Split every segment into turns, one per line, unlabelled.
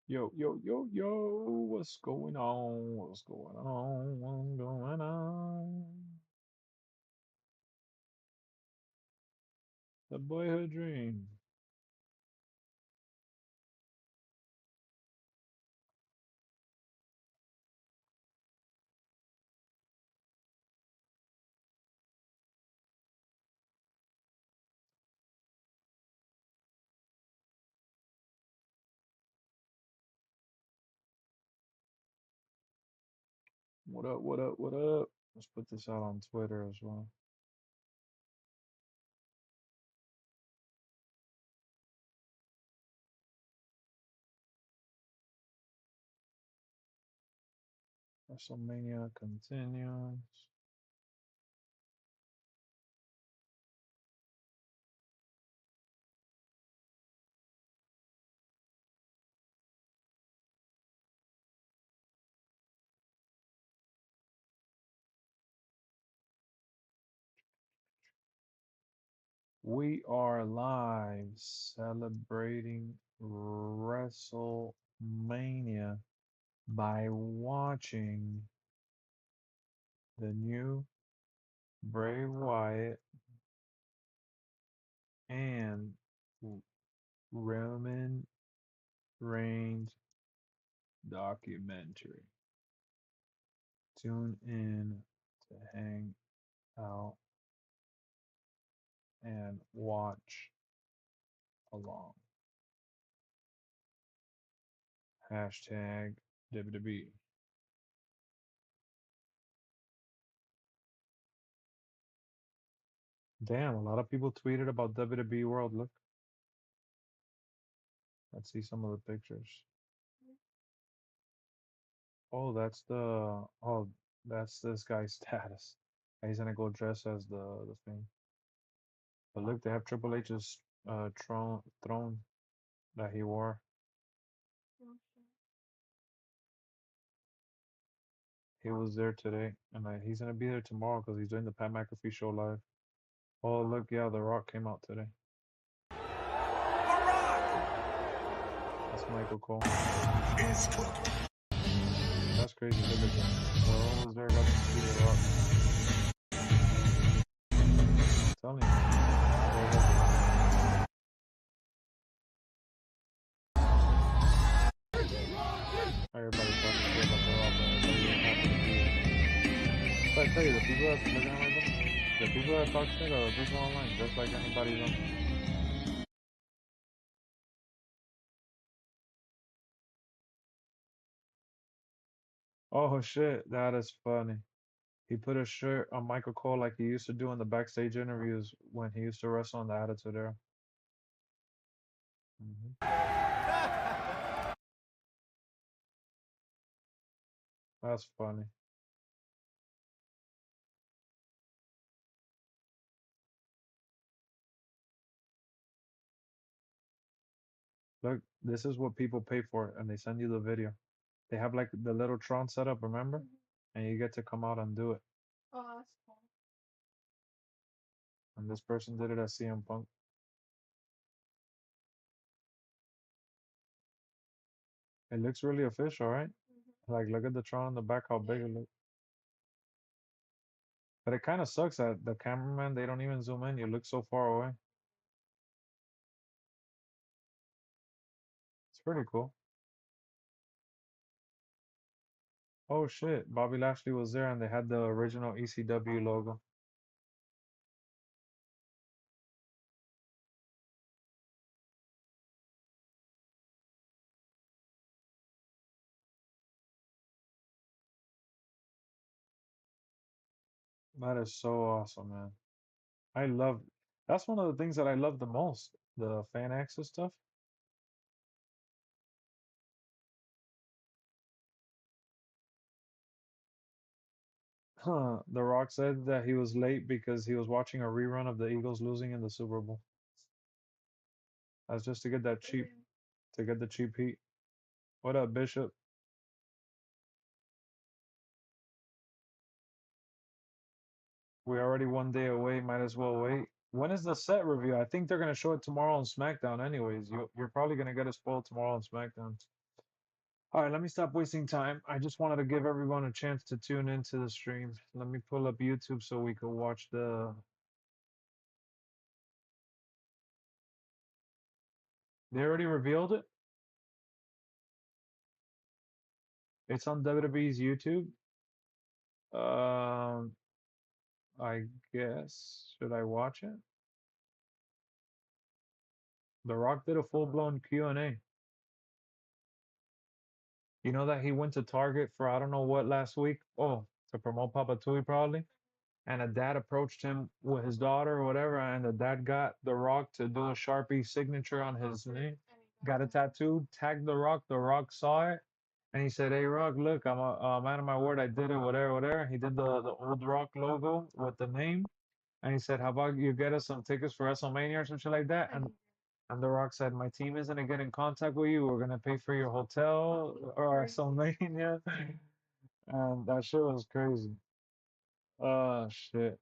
Yo, yo, yo, yo, what's going on? What's going on? What's going on? The boyhood dream. What up, what up, what up? Let's put this out on Twitter as well. WrestleMania continues. We are live celebrating WrestleMania by watching the new Bray Wyatt and Roman Reigns documentary. Tune in to hang out and watch along. Hashtag WWE. Damn, a lot of people tweeted about WWE World. Look, let's see some of the pictures. Oh, that's this guy's status. He's gonna go dress as the thing. But look, they have Triple H's throne that he wore. He was there today, and he's gonna be there tomorrow because he's doing the Pat McAfee show live. Oh, look, yeah, The Rock came out today. That's Michael Cole. That's crazy. Look at that. Well, was there got to see The Rock. Tell me. Everybody talking shit about The Rock, but everybody ain't happy to see it. So I tell you, the people that looking at my phone, the people that talk shit are the people online, just like anybody's on. Oh shit, that is funny. He put a shirt on Michael Cole like he used to do in the backstage interviews when he used to wrestle on the Attitude Era. hmm That's funny. Look, this is what people pay for, and they send you the video. They have like the little Tron setup, remember? And you get to come out and do it. And this person did it at CM Punk. It looks really official, right? Like, look at the Tron in the back, how big it looks. But it kind of sucks that the cameraman, they don't even zoom in. You look so far away. It's pretty cool. Oh shit, Bobby Lashley was there and they had the original ECW logo. That is so awesome, man. I love That's one of the things that I love the most, the fan access stuff. Huh. The Rock said that he was late because he was watching a rerun of the Eagles losing in the Super Bowl. That's just to get that to get the cheap heat. What up, Bishop? We're already 1 day away. Might as well wait. When is the set review? I think they're gonna show it tomorrow on SmackDown. Anyways, you're probably gonna get it spoiled tomorrow on SmackDown. All right, let me stop wasting time. I just wanted to give everyone a chance to tune into the stream. Let me pull up YouTube so we could watch the. They already revealed it. It's on WWE's YouTube. Um, I guess should I watch it? The Rock did a full-blown Q&A. You know that he went to Target for I don't know what last week? Oh, to promote Papa Tui probably. And a dad approached him with his daughter or whatever, and the dad got The Rock to do a Sharpie signature on his name. Got a tattoo, tagged The Rock. The Rock saw it, and he said, "Hey, Rock, look, I'm a man of my word. I did it, whatever, whatever." He did the old Rock logo with the name, and he said, "How about you get us some tickets for WrestleMania or something like that?" And The Rock said, "My team isn't gonna get in contact with you. We're gonna pay for your hotel or WrestleMania." And that shit was crazy. Oh shit.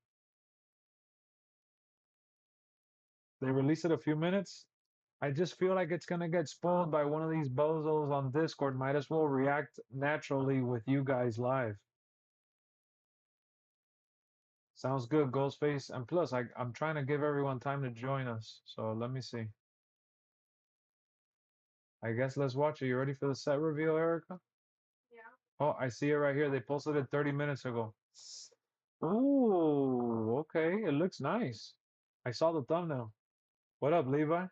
They released it a few minutes. I just feel like it's gonna get spoiled by one of these bozos on Discord. Might as well react naturally with you guys live. Sounds good, Ghostface. And plus, I'm trying to give everyone time to join us. So let me see. I guess let's watch it. You ready for the set reveal, Erica? Oh, I see it right here. They posted it 30 minutes ago. Ooh, okay. It looks nice. I saw the thumbnail. What up, Levi?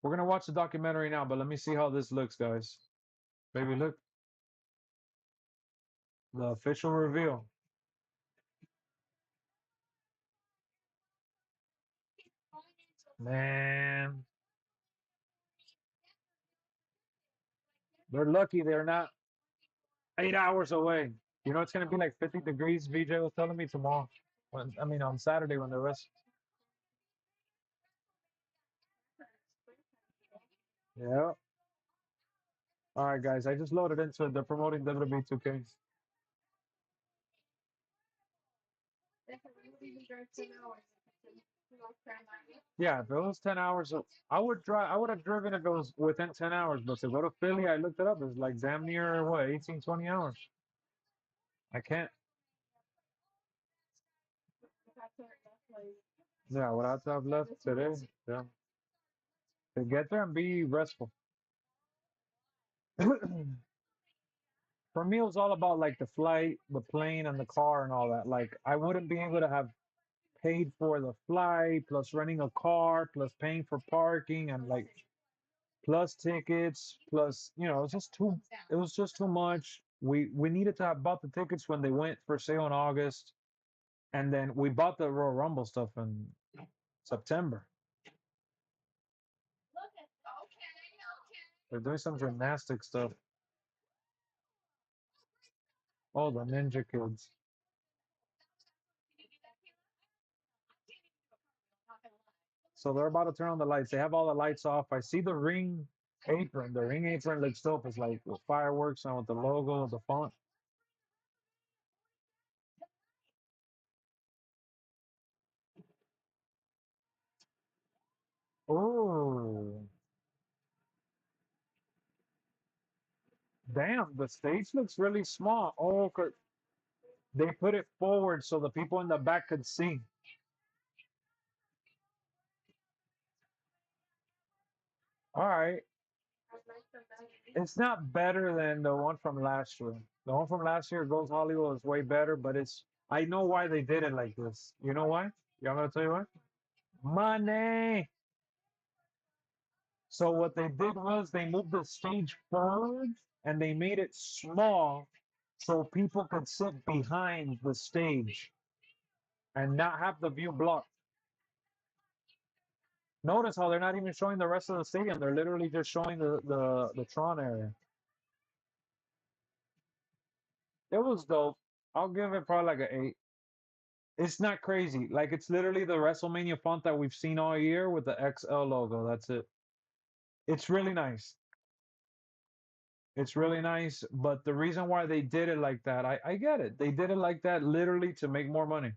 We're gonna watch the documentary now, but let me see how this looks, guys. Baby, look, the official reveal. Man, they're lucky they're not 8 hours away. You know it's gonna be like 50 degrees. VJ was telling me tomorrow. I mean on Saturday when the rest. Yeah. All right, guys. I just loaded into it. They're promoting WWE 2K. Yeah, if it was 10 hours, I would drive. I would have driven if it was within 10 hours. But to go to Philly, I looked it up. It's like damn near what 18, 20 hours. I can't. Yeah, what I have left today. Yeah, to get there and be restful. For me, it was all about like the flight, the plane, and the car and all that. Like, I wouldn't be able to have paid for the flight, plus renting a car, plus paying for parking, and like plus tickets, plus it's just too. It was just too much. We needed to have bought the tickets when they went for sale in August, and then we bought the Royal Rumble stuff in September. They're doing some gymnastic stuff. Oh, the Ninja Kids. So they're about to turn on the lights. They have all the lights off. I see the ring apron. The ring apron looks dope. It's like with fireworks and with the logo, the font. Oh, damn. The stage looks really small. Oh, they put it forward so the people in the back could see. All right. It's not better than the one from last year. The one from last year, Goes Hollywood, is way better, but I know why they did it like this. You know why? You want me to tell you why? Money. So what they did was they moved the stage forward and they made it small so people could sit behind the stage and not have the view blocked. Notice how they're not even showing the rest of the stadium. They're literally just showing the Tron area. It was dope. I'll give it probably like an 8. It's not crazy. Like it's literally the WrestleMania font that we've seen all year with the XL logo. That's it. It's really nice. It's really nice, but the reason why they did it like that, I get it. They did it like that literally to make more money.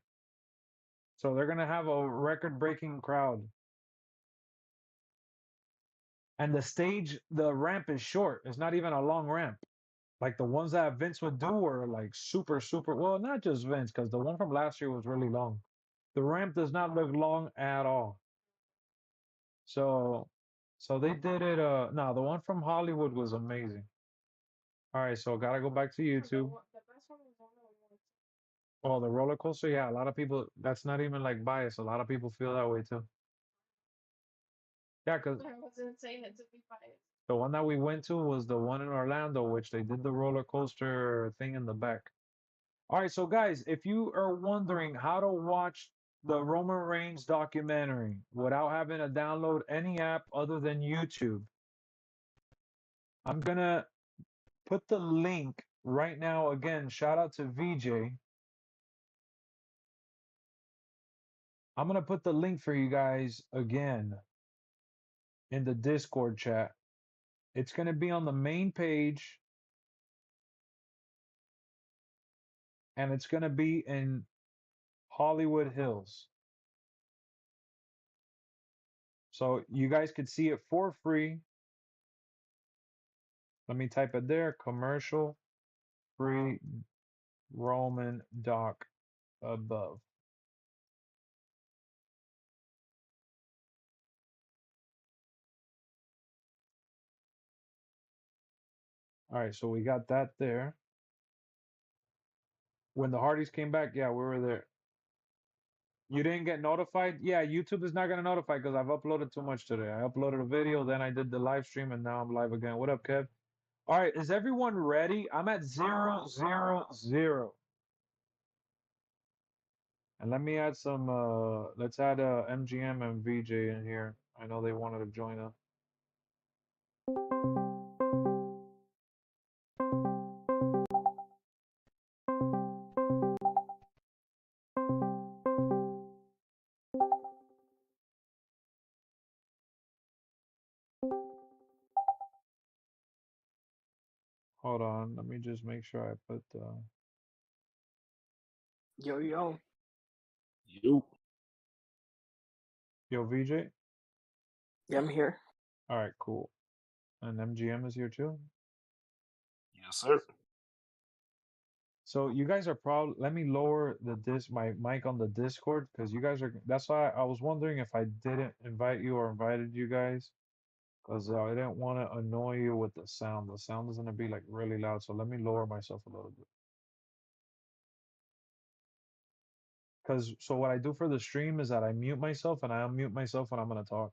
So they're gonna have a record-breaking crowd. And the stage, the ramp is short. It's not even a long ramp. Like the ones that Vince would do were like super, super. Well, not just Vince, because the one from last year was really long. The ramp does not look long at all. So, so they did it. No, the one from Hollywood was amazing. All right, so gotta go back to YouTube. Oh, the roller coaster. Yeah, a lot of people. That's not even like bias. A lot of people feel that way too. Yeah, because the one that we went to was the one in Orlando, which they did the roller coaster thing in the back. All right, so guys, if you are wondering how to watch the Roman Reigns documentary without having to download any app other than YouTube, I'm gonna put the link right now. Again, shout out to VJ. I'm gonna put the link for you guys again in the Discord chat. It's gonna be on the main page, and it's gonna be in Hollywood Hills. So you guys could see it for free. Let me type it there. Commercial free Roman doc above. All right, so we got that there. When the Hardys came back, yeah, we were there. You didn't get notified? Yeah, YouTube is not gonna notify because I've uploaded too much today. I uploaded a video, then I did the live stream, and now I'm live again. What up, Kev? All right, is everyone ready? I'm at 000. And let me add some let's add MGM and VJ in here. I know they wanted to join us. Hold on, let me just make sure I put
Yo, yo.
You.
yo VJ.
Yeah, I'm here.
All right, cool. And MGM is here too.
Yes, sir.
So you guys are probably, let me lower my mic on the Discord because you guys are, that's why I was wondering if I didn't invite you or invited you guys because I didn't want to annoy you with the sound. The sound is going to be like really loud. So let me lower myself a little bit. Because so what I do for the stream is that I mute myself and I unmute myself when I'm going to talk.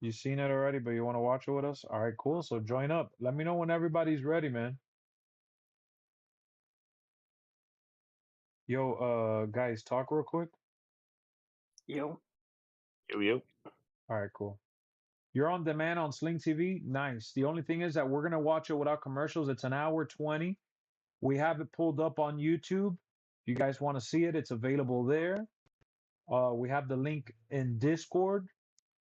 You've seen it already, but you want to watch it with us? All right, cool. So join up. Let me know when everybody's ready, man. Yo, guys, talk real quick.
Yo.
Yo.
All right, cool. You're on demand on Sling TV? Nice. The only thing is that we're going to watch it without commercials. It's an hour 20. We have it pulled up on YouTube. If you guys want to see it, it's available there. We have the link in Discord.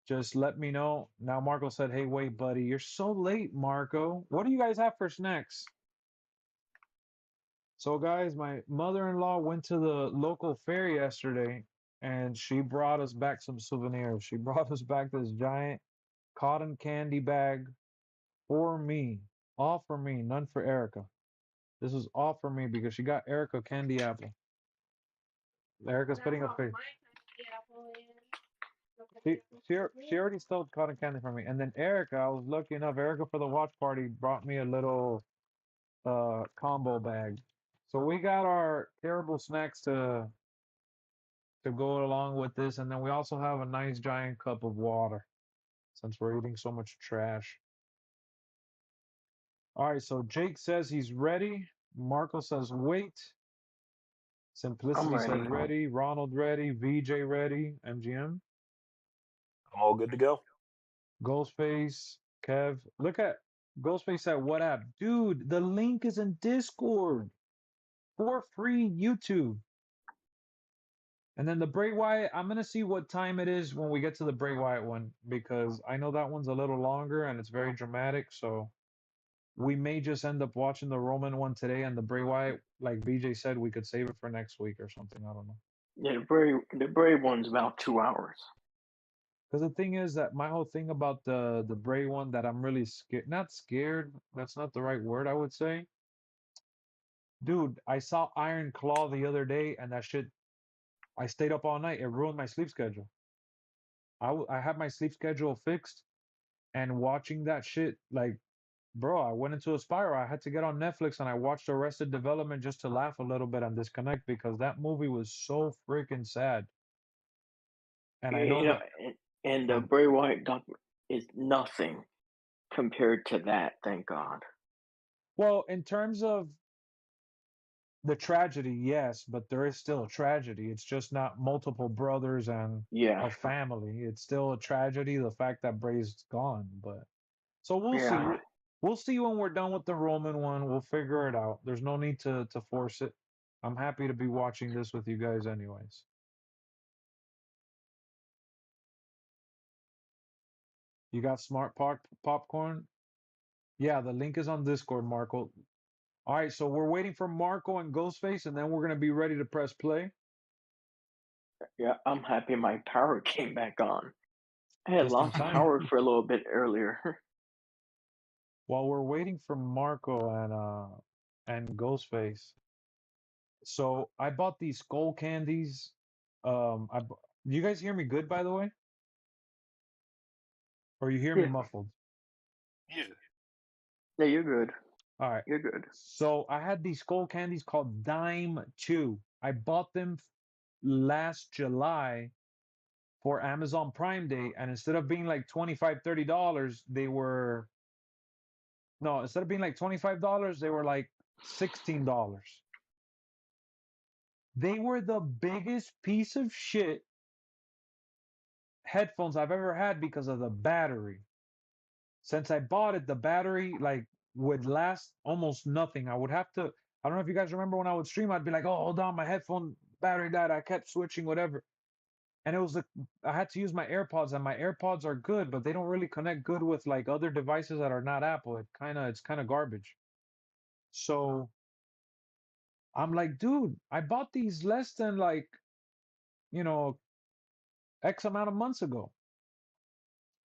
Just let me know. Now, Marco said, hey, wait, buddy. You're so late, Marco. What do you guys have for snacks? So, guys, my mother-in-law went to the local fair yesterday, and she brought us back some souvenirs. She brought us back this giant cotton candy bag for me, all for me, none for Erica. This is all for me because she got Erica candy apple. Erica's putting a face. She, she already stole cotton candy from me. And then Erica, I was lucky enough, Erica for the watch party brought me a little combo bag. So we got our terrible snacks to go along with this, and then we also have a nice giant cup of water since we're eating so much trash. All right, so Jake says he's ready. Marco says wait. Simplicity said ready. Ronald ready. VJ ready. MGM.
I'm all good to go.
Ghostface. Kev. Look at Ghostface said what app? Dude, the link is in Discord for free YouTube. And then the Bray Wyatt, I'm going to see what time it is when we get to the Bray Wyatt one because I know that one's a little longer and it's very dramatic. So we may just end up watching the Roman one today and the Bray Wyatt, like BJ said, we could save it for next week or something. I don't know.
Yeah, the Bray one's about 2 hours.
Because the thing is that my whole thing about the Bray one that I'm really scared, not scared, that's not the right word, I would say. Dude, I saw Iron Claw the other day and that shit, I stayed up all night. It ruined my sleep schedule. I had my sleep schedule fixed and watching that shit, like, bro, I went into a spiral. I had to get on Netflix and I watched Arrested Development just to laugh a little bit and disconnect because that movie was so freaking sad. And I know
You know,
that,
and the Bray Wyatt document is nothing compared to that. Thank God.
well, in terms of the tragedy, yes, but there is still a tragedy. It's just not multiple brothers and
Yeah,
a family. It's still a tragedy, the fact that Bray's gone. But so we'll see.
yeah.
We'll see when we're done with the Roman one. We'll figure it out. There's no need to force it. I'm happy to be watching this with you guys anyways. You got popcorn? Yeah, the link is on Discord, Marco. All right, so we're waiting for Marco and Ghostface, and then we're gonna be ready to press play.
Yeah, I'm happy my power came back on. I had
Just in
lost
time.
power for a little bit earlier.
While we're waiting for Marco and Ghostface. So I bought these skull candies. You guys hear me good, by the way? Or you hear me
Yeah,
muffled?
Yeah.
yeah, you're good.
All right.
You're good.
So I had these skull candies called Dime Chew. I bought them last July for Amazon Prime Day, and instead of being like $25, $30, they were no, instead of being like $25, they were like $16. They were the biggest piece of shit headphones I've ever had because of the battery. Since I bought it, the battery like would last almost nothing. I would have to, I don't know if you guys remember when I would stream, I'd be like, oh, hold on, my headphone battery died. I kept switching, whatever. And it was I had to use my AirPods, and my AirPods are good, but they don't really connect good with like other devices that are not Apple. It's kind of garbage. So I'm like, dude, I bought these less than like, you know, X amount of months ago.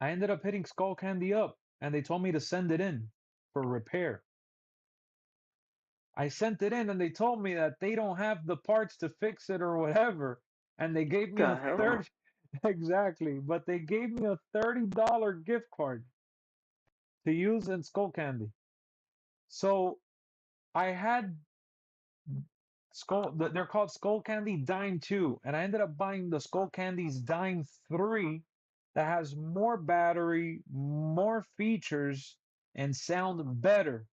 I ended up hitting Skull Candy up and they told me to send it in for repair. I sent it in and they told me that they don't have the parts to fix it or whatever. And they gave me
The
a
hell?
30 exactly, but they gave me a $30 gift card to use in Skull Candy. So I had they're called Skull Candy Dime 2, and I ended up buying the Skull Candies Dime 3 that has more battery, more features, and sound better.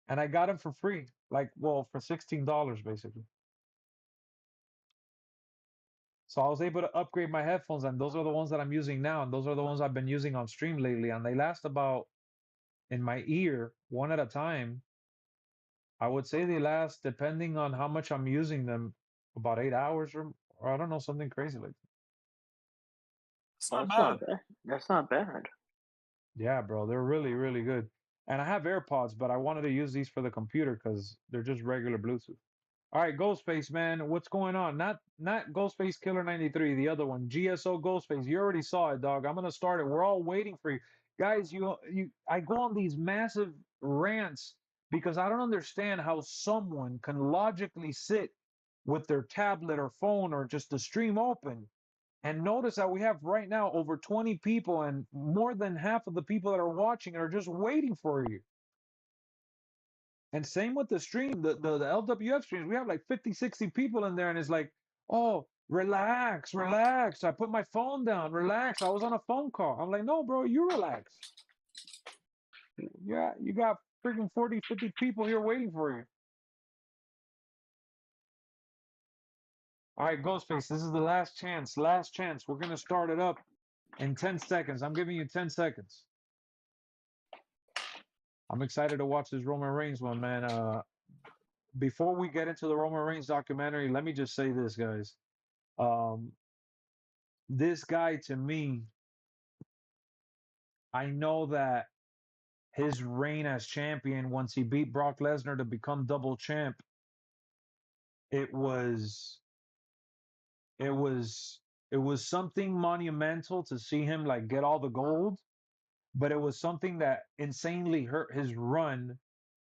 And I got them for free. Like, well, for $16 basically. So I was able to upgrade my headphones, and those are the ones that I'm using now, and those are the ones I've been using on stream lately, and they last about in my ear, one at a time. I would say they last, depending on how much I'm using them, about 8 hours or I don't know, something crazy like that.
It's
Oh,
not
that's
bad.
not bad. That's not bad.
Yeah, bro, they're really, really good. And I have AirPods, but I wanted to use these for the computer because they're just regular Bluetooth. All right, Ghostface, man, what's going on? Not Ghostface Killer 93, the other one, GSO Ghostface. You already saw it, dog. I'm gonna start it. We're all waiting for you, guys. I go on these massive rants because I don't understand how someone can logically sit with their tablet or phone or just the stream open and notice that we have right now over 20 people, and more than half of the people that are watching are just waiting for you. And same with the stream, the LWF streams, we have like 50, 60 people in there, and it's like, oh, relax, relax. I put my phone down, relax. I was on a phone call. I'm like, no, bro, you relax. Yeah, you got freaking 40, 50 people here waiting for you. All right, Ghostface, this is the last chance. Last chance. We're going to start it up in 10 seconds. I'm giving you 10 seconds. I'm excited to watch this Roman Reigns one, man. Before we get into the Roman Reigns documentary, let me just say this, guys. Um, this guy, to me, I know that his reign as champion once he beat Brock Lesnar to become double champ, it was it was it was something monumental to see him like get all the gold, but it was something that insanely hurt his run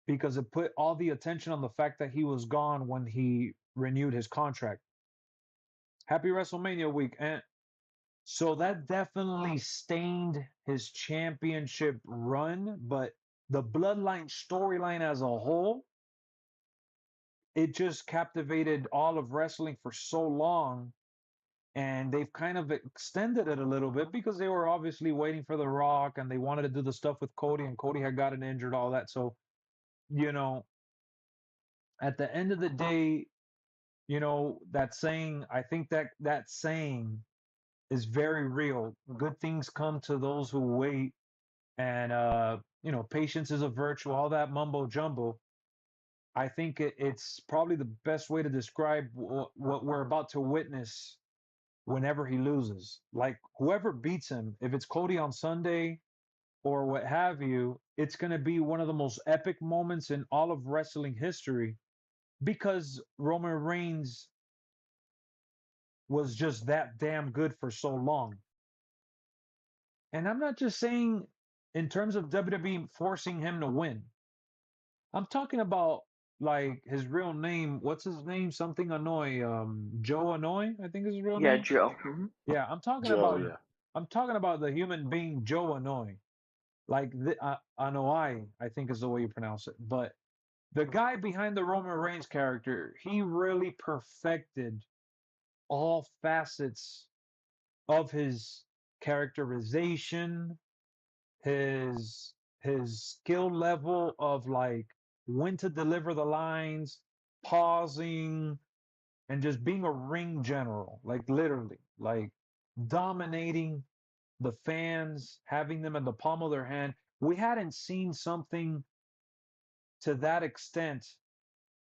because it put all the attention on the fact that he was gone when he renewed his contract. Happy WrestleMania week. And so that definitely stained his championship run, but the bloodline storyline as a whole, it just captivated all of wrestling for so long. And they've kind of extended it a little bit because they were obviously waiting for The Rock and they wanted to do the stuff with Cody, and Cody had gotten injured, all that. So, you know, at the end of the day, that saying, I think that saying is very real. Good things come to those who wait, and patience is a virtue, all that mumbo jumbo. I think it's probably the best way to describe what we're about to witness whenever he loses. Like whoever beats him, if it's Cody on Sunday or what have you, it's going to be one of the most epic moments in all of wrestling history because Roman Reigns was just that damn good for so long. And I'm not just saying in terms of WWE forcing him to win. I'm talking about like his real name. What's his name? Something Anoy. Joe Anoy, I think is his real
Yeah,
name.
Joe.
Yeah, I'm talking
Joe,
about
yeah.
the human being Joe Anoy. Like Anoy, I think is the way you pronounce it. But the guy behind the Roman Reigns character, he really perfected all facets of his characterization, his skill level of like when to deliver the lines, pausing, and just being a ring general, like literally, like dominating the fans, having them in the palm of their hand. We hadn't seen something to that extent.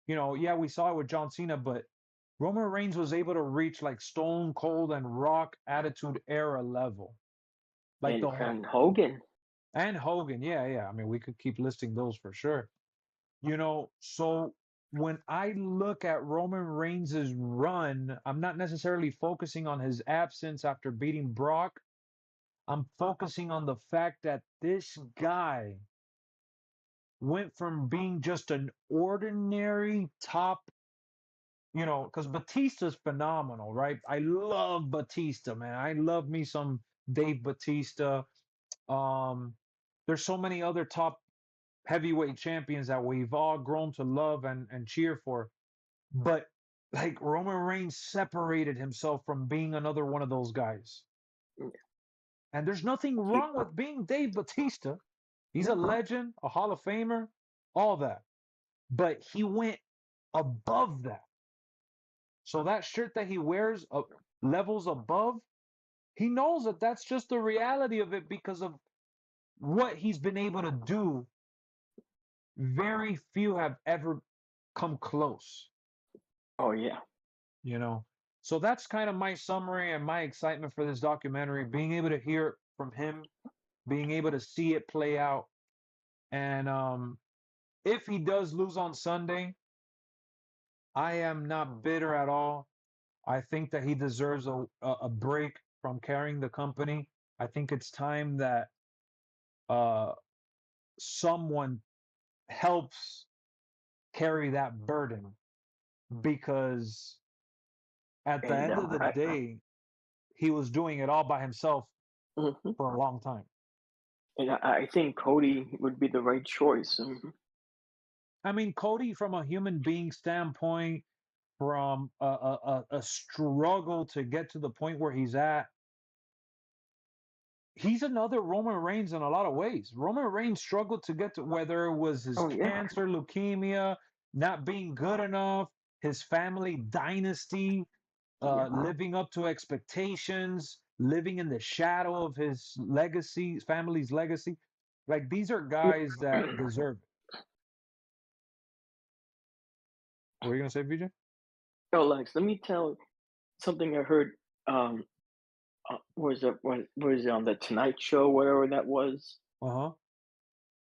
Yeah, we saw it with John Cena, but Roman Reigns was able to reach like Stone Cold and Rock Attitude Era level. Like the whole
And Hogan.
And Hogan, yeah. I mean, we could keep listing those for sure. So when I look at Roman Reigns' run, I'm not necessarily focusing on his absence after beating Brock. I'm focusing on the fact that this guy went from being just an ordinary top, because Batista's phenomenal, right? I love Batista, man. I love me some Dave Batista. Um, there's so many other top heavyweight champions that we've all grown to love and cheer for. But like Roman Reigns separated himself from being another one of those guys. And there's nothing
He,
wrong with being Dave Batista. He's a
no,
legend, a Hall of Famer, all that. But he went above that. So that shirt that he wears levels above, he knows that that's just the reality of it because of what he's been able to do. Very few have ever come close.
oh yeah.
So that's kind of my summary and my excitement for this documentary, being able to hear it from him, being able to see it play out. And if he does lose on Sunday, I am not bitter at all. I think that he deserves a break from carrying the company. I think it's time that uh, someone helps carry that burden because at the
And
end of the day, he was doing it all by himself for a long time.
And I think Cody would be the right choice.
I mean, Cody, from a human being standpoint, from a struggle to get to the point where he's at, he's another Roman Reigns in a lot of ways. Roman Reigns struggled to get to whether it was his cancer, leukemia, not being good enough, his family dynasty, living up to expectations, living in the shadow of his legacy, family's legacy. Like these are guys that deserve it. What are you gonna say, BJ?
Oh, Lex, let me tell something I heard. Was it on the Tonight Show, whatever that was?
Uh huh.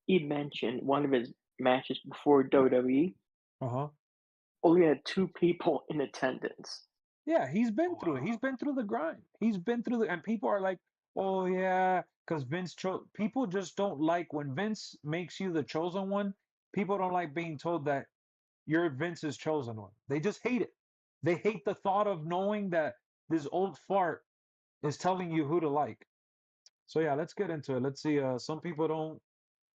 he mentioned one of his matches before WWE
Uh-huh.
only had 2 people in attendance.
Yeah, he's been through it. He's been through the grind. He's been through the, and people are like, oh yeah, because Vince chose. People just don't like when Vince makes you the chosen one. People don't like being told that you're Vince's chosen one. They just hate it. They hate the thought of knowing that this old fart is telling you who to like. So yeah, let's get into it. Let's see. Some people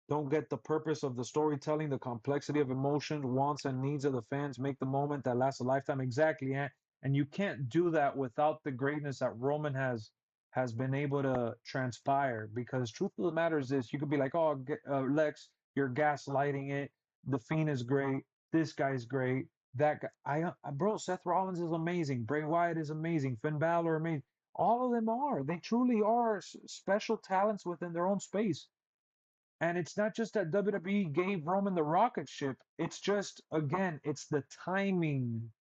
don't get the purpose of the storytelling, the complexity of emotions, wants, and needs of the fans make the moment that lasts a lifetime. Exactly, and you can't do that without the greatness that Roman has been able to transpire. Because truth of the matter is this: you could be like, "Oh, Lex, you're gaslighting it. The Fiend is great. This guy's great. That guy, bro, Seth Rollins is amazing. Bray Wyatt is amazing. Finn Balor amazing. All of them are. They truly are special talents within their own space." And it's not just that WWE gave Roman the rocket ship. It's just again, it's the timing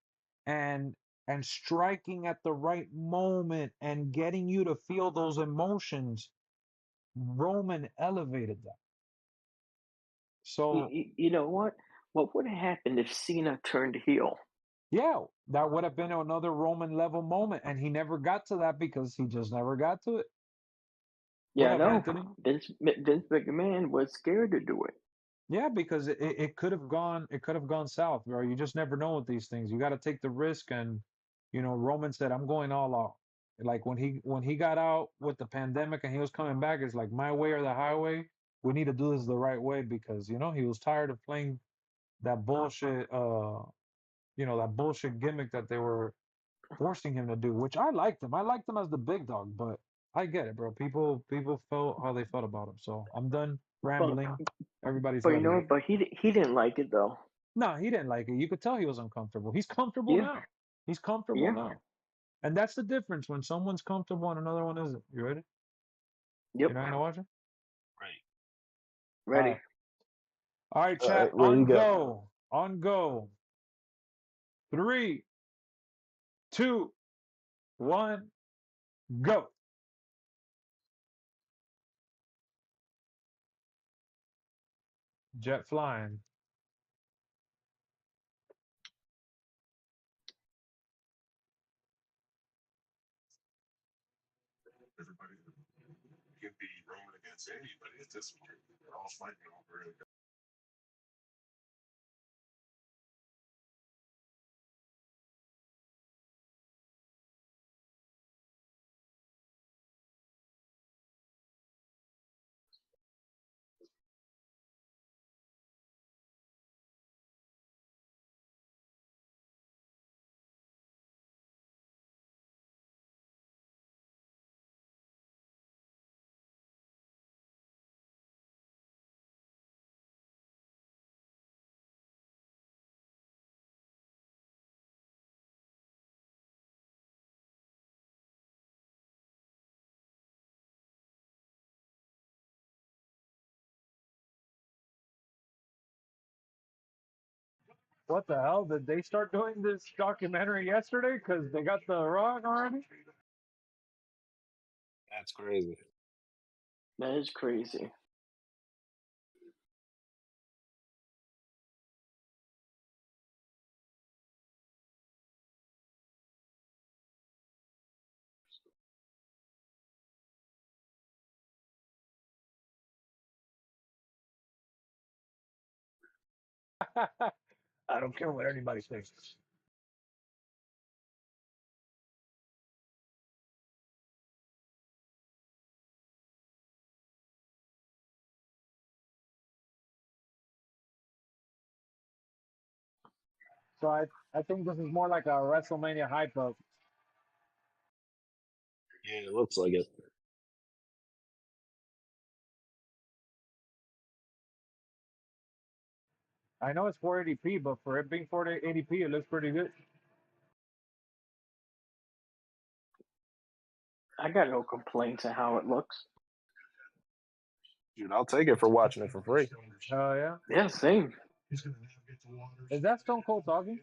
and striking at the right moment and getting you to feel those emotions. Roman elevated that. So
You know what? What would have happened if Cena turned heel?
yeah, that would have been another Roman level moment. And he never got to that because he just never got to it. What
Yeah, I
up,
know.
Anthony?
Vince McMahon was scared to do it.
Yeah, because it could have gone south, bro. You just never know with these things. You got to take the risk, and Roman said, "I'm going all out." Like when he got out with the pandemic and he was coming back, it's like my way or the highway. We need to do this the right way because he was tired of playing that bullshit, that bullshit gimmick that they were forcing him to do. Which I liked him. I liked him as the big dog, but I get it, bro. People felt how they felt about him. So I'm done
But
rambling. Everybody's
but you
ready.
know, but he didn't like it though.
No, he didn't like it. You could tell he was uncomfortable. He's comfortable
Yeah,
now. He's comfortable
yeah,
now. And that's the difference when someone's comfortable and another one isn't. You ready?
yep,
You know how to watch it?
Right.
All
ready.
right. All right,
All
chat.
right, ready to
On
go.
go. On go. 3, 2, 1, go. Jet flying.
Everybody can be Roman against anybody at this point. They're all fighting over it.
What the hell? Did they start doing this documentary yesterday? Because they got the Rock already?
That's crazy.
That is crazy.
I don't care what anybody thinks. So I think this is more like a WrestleMania hype up.
Yeah, it looks like it.
I know it's 480p, but for it being 480p, it looks pretty good.
I got no complaints on how it looks.
Dude, I'll take it for watching it for free.
Oh yeah.
Yeah, same.
Is that Stone Cold talking?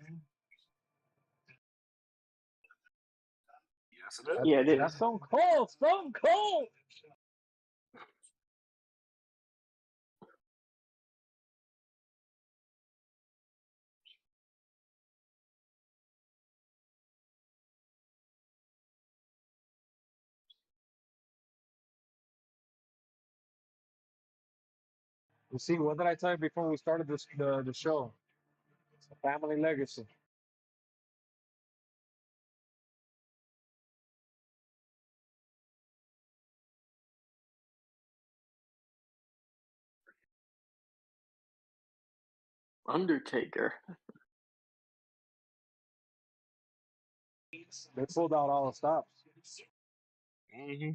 Yes, it is.
Yeah, it
That's
is.
Stone Cold. Stone Cold. You see, what did I tell you before we started the show? It's a family legacy.
Undertaker.
They pulled out all the stops.
Mm-hmm.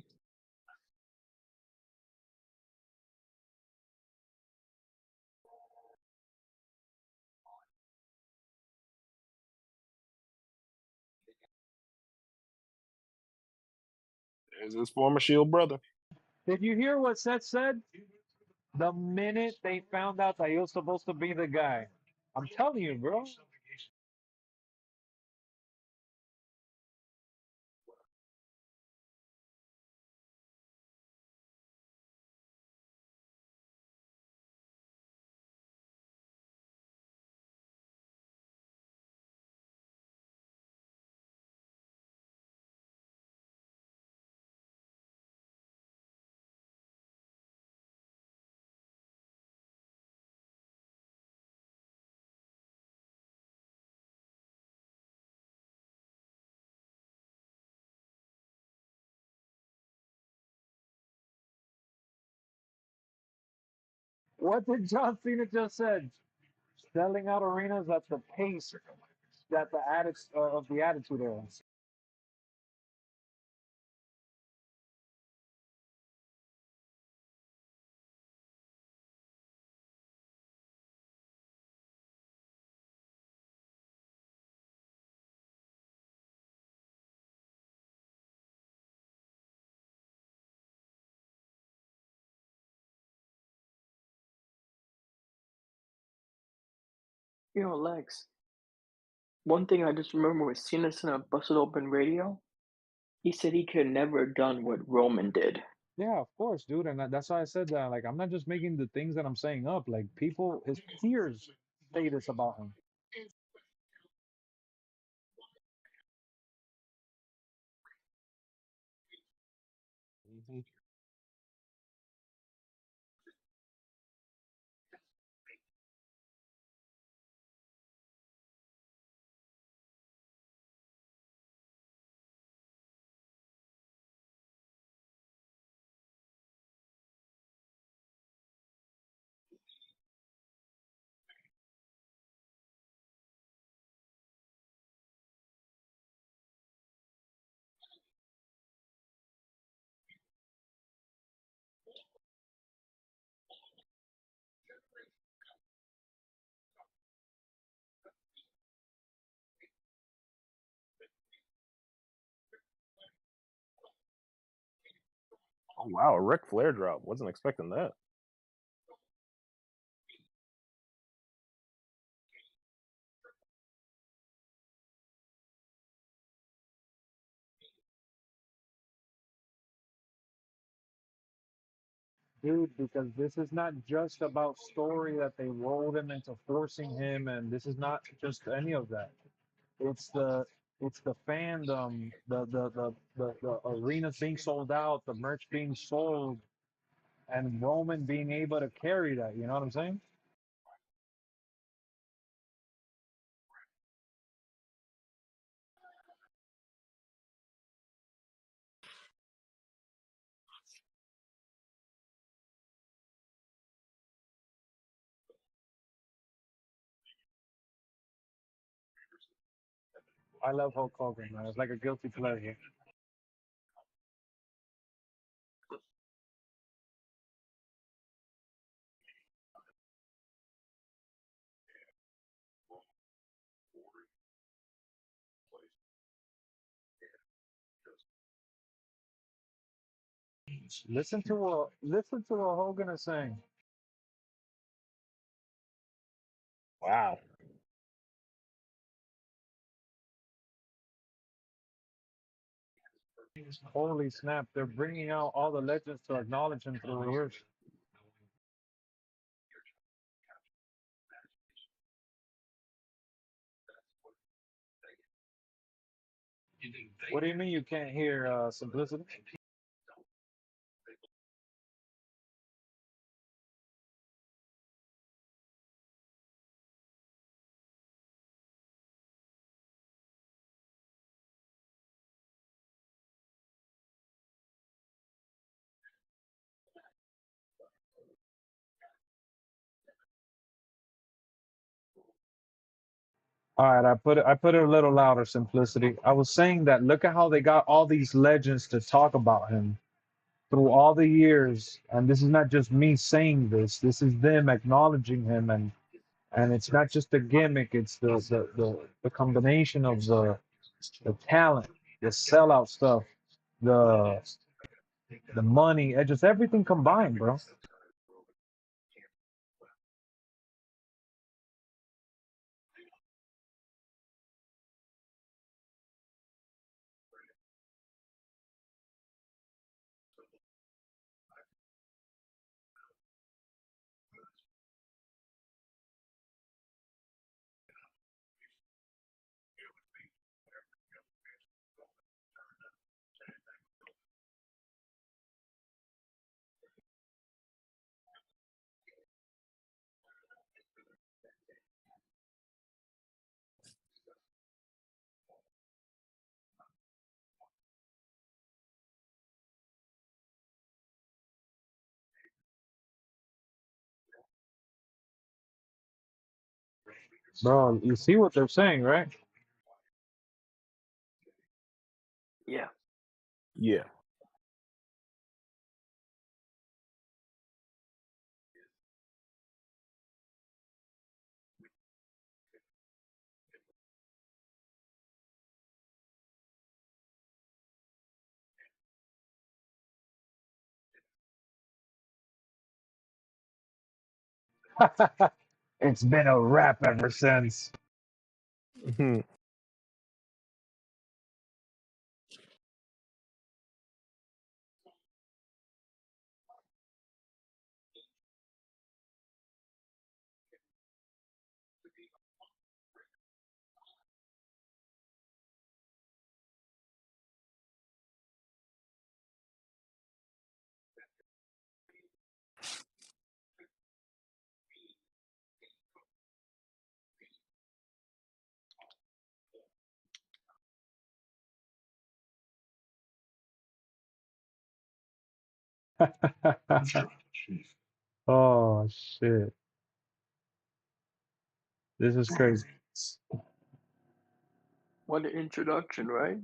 There's his former Shield brother.
Did you hear what Seth said? The minute they found out that he was supposed to be the guy, I'm telling you, bro. What did John Cena just said? Selling out arenas at the pace that the of the attitude era.
You know, Lex, one thing I just remember was Cena in a busted open radio. He said he could never have done what Roman did.
Yeah, of course, dude, and that's why I said that. Like, I'm not just making the things that I'm saying up. Like, people, his peers say this about him.
Mm-hmm. Oh wow, a Ric Flair drop. Wasn't expecting that.
Dude, because this is not just about story that they rolled him into forcing him, and this is not just any of that. It's the it's the fandom, the arenas being sold out, the merch being sold, and Roman being able to carry that. You know what I'm saying? I love Hulk Hogan, man. It's like a guilty pleasure. Listen to what Hogan is saying.
Wow.
Holy snap! They're bringing out all the legends to acknowledge him through the years. What do you mean you can't hear Simplicity? All right, I put it a little louder, simplicity. I was saying that look at how they got all these legends to talk about him through all the years, and this is not just me saying this. This is them acknowledging him, and it's not just the gimmick. It's the combination of the talent, the sellout stuff, the the money, just everything combined, bro. Bro, you see what they're saying, right?
Yeah.
Yeah.
It's been a wrap ever since.
Mhm.
Oh shit. This is crazy.
What an introduction, right?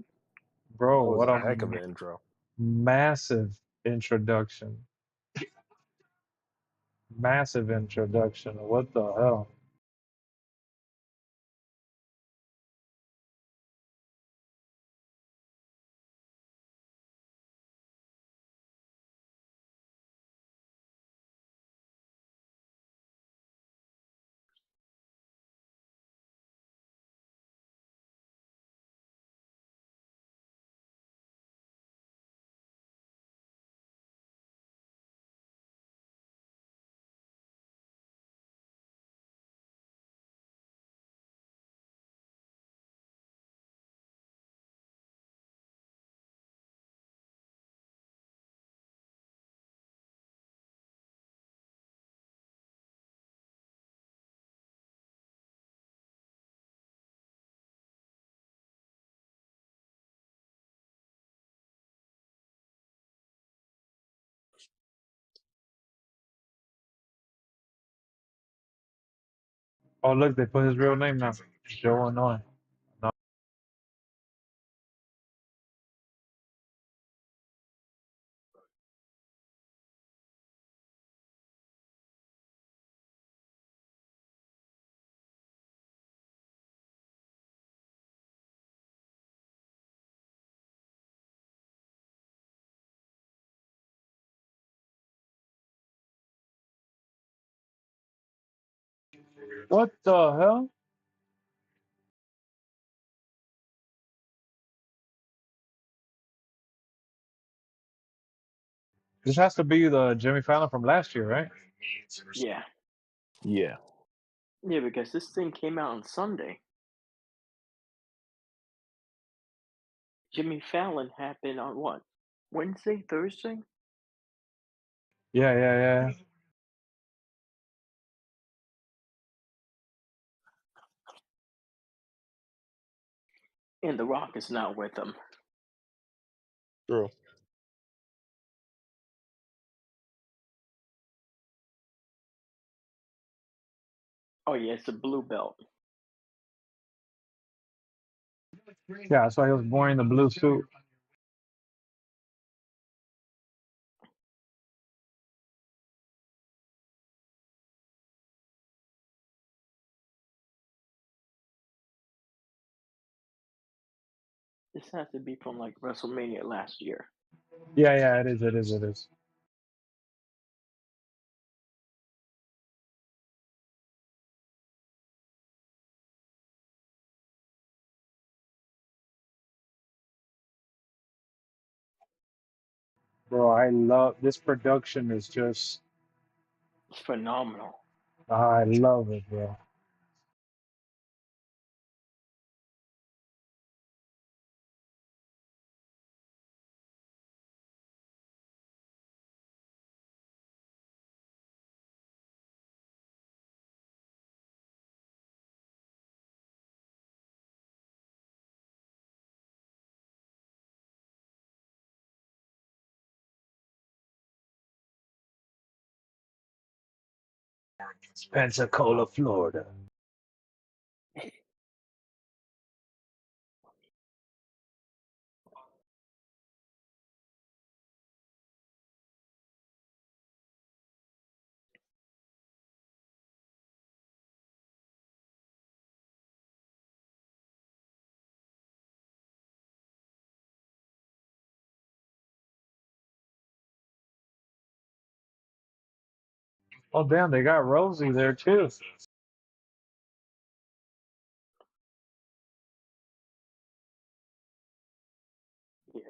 Bro,
That was
what
a
a
heck of an intro.
massive introduction. Massive introduction. What the hell? Oh, look, they put his real name now. Joe Annoying. No. What the hell? This has to be the Jimmy Fallon from last year, right?
Yeah.
Yeah.
Yeah, because this thing came out on Sunday. Jimmy Fallon happened on what? Wednesday, Thursday?
Yeah, yeah, yeah.
And The Rock is not with him.
True.
Oh yeah, it's a blue belt.
Yeah, that's why he was wearing the blue suit.
This has to be from like WrestleMania last year.
Yeah, yeah, it is, it is, it is. Bro, I love this production is just
It's phenomenal.
I love it, bro. Pensacola, Florida. Oh damn, they got Rosie there too.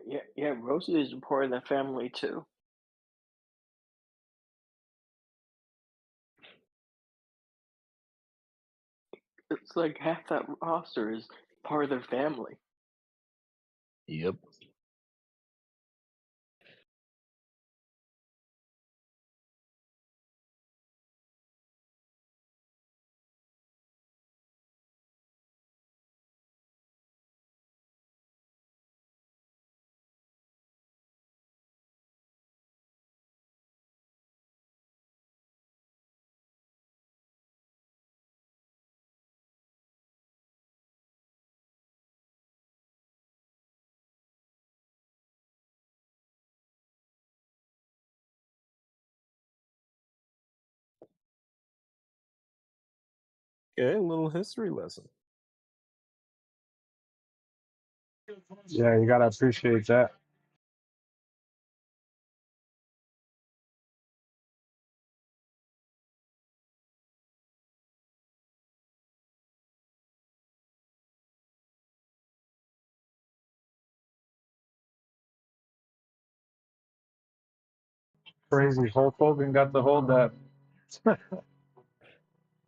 Yeah. Rosie is a part of the family too. It's like half that roster is part of their family.
Yep. Okay, a little history lesson.
Yeah, you gotta appreciate that. Crazy. Hulk Hogan got to hold that.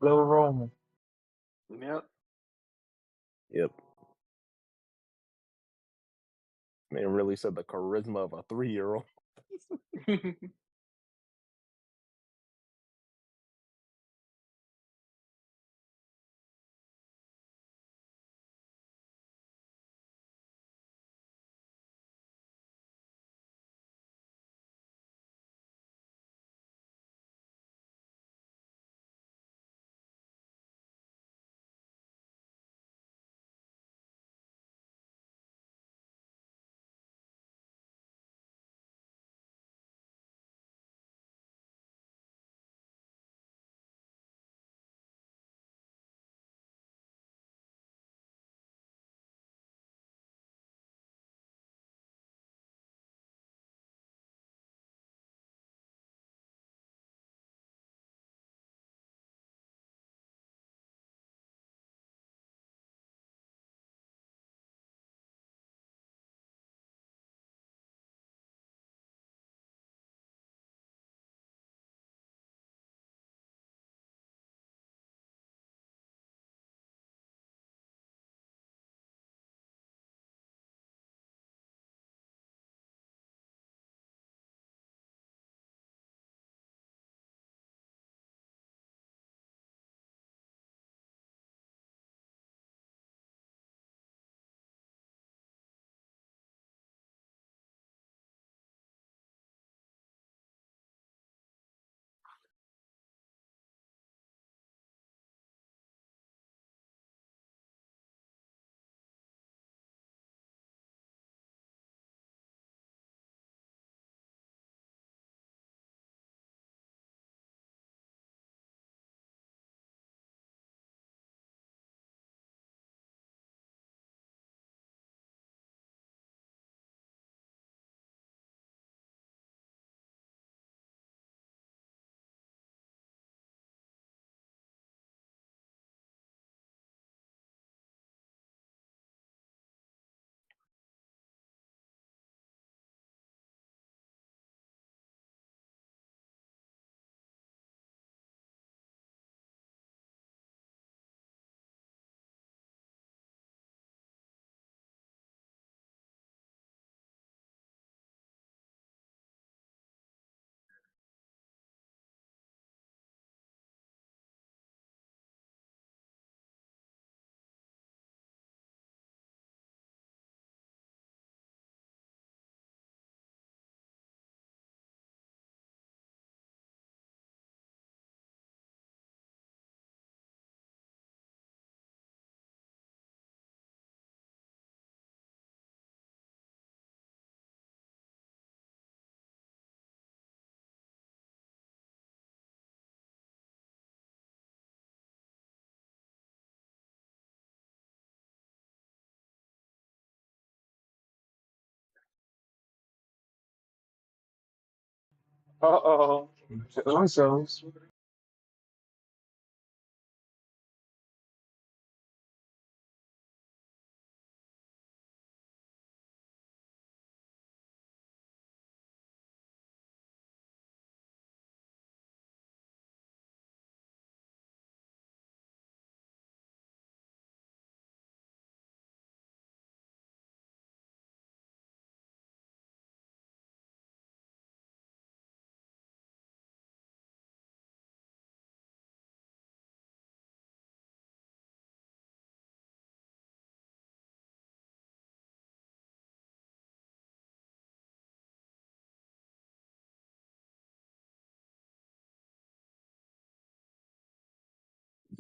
Little Roman.
Yep.
Yep. Man really said the charisma of a 3-year-old.
Uh-oh. Usos.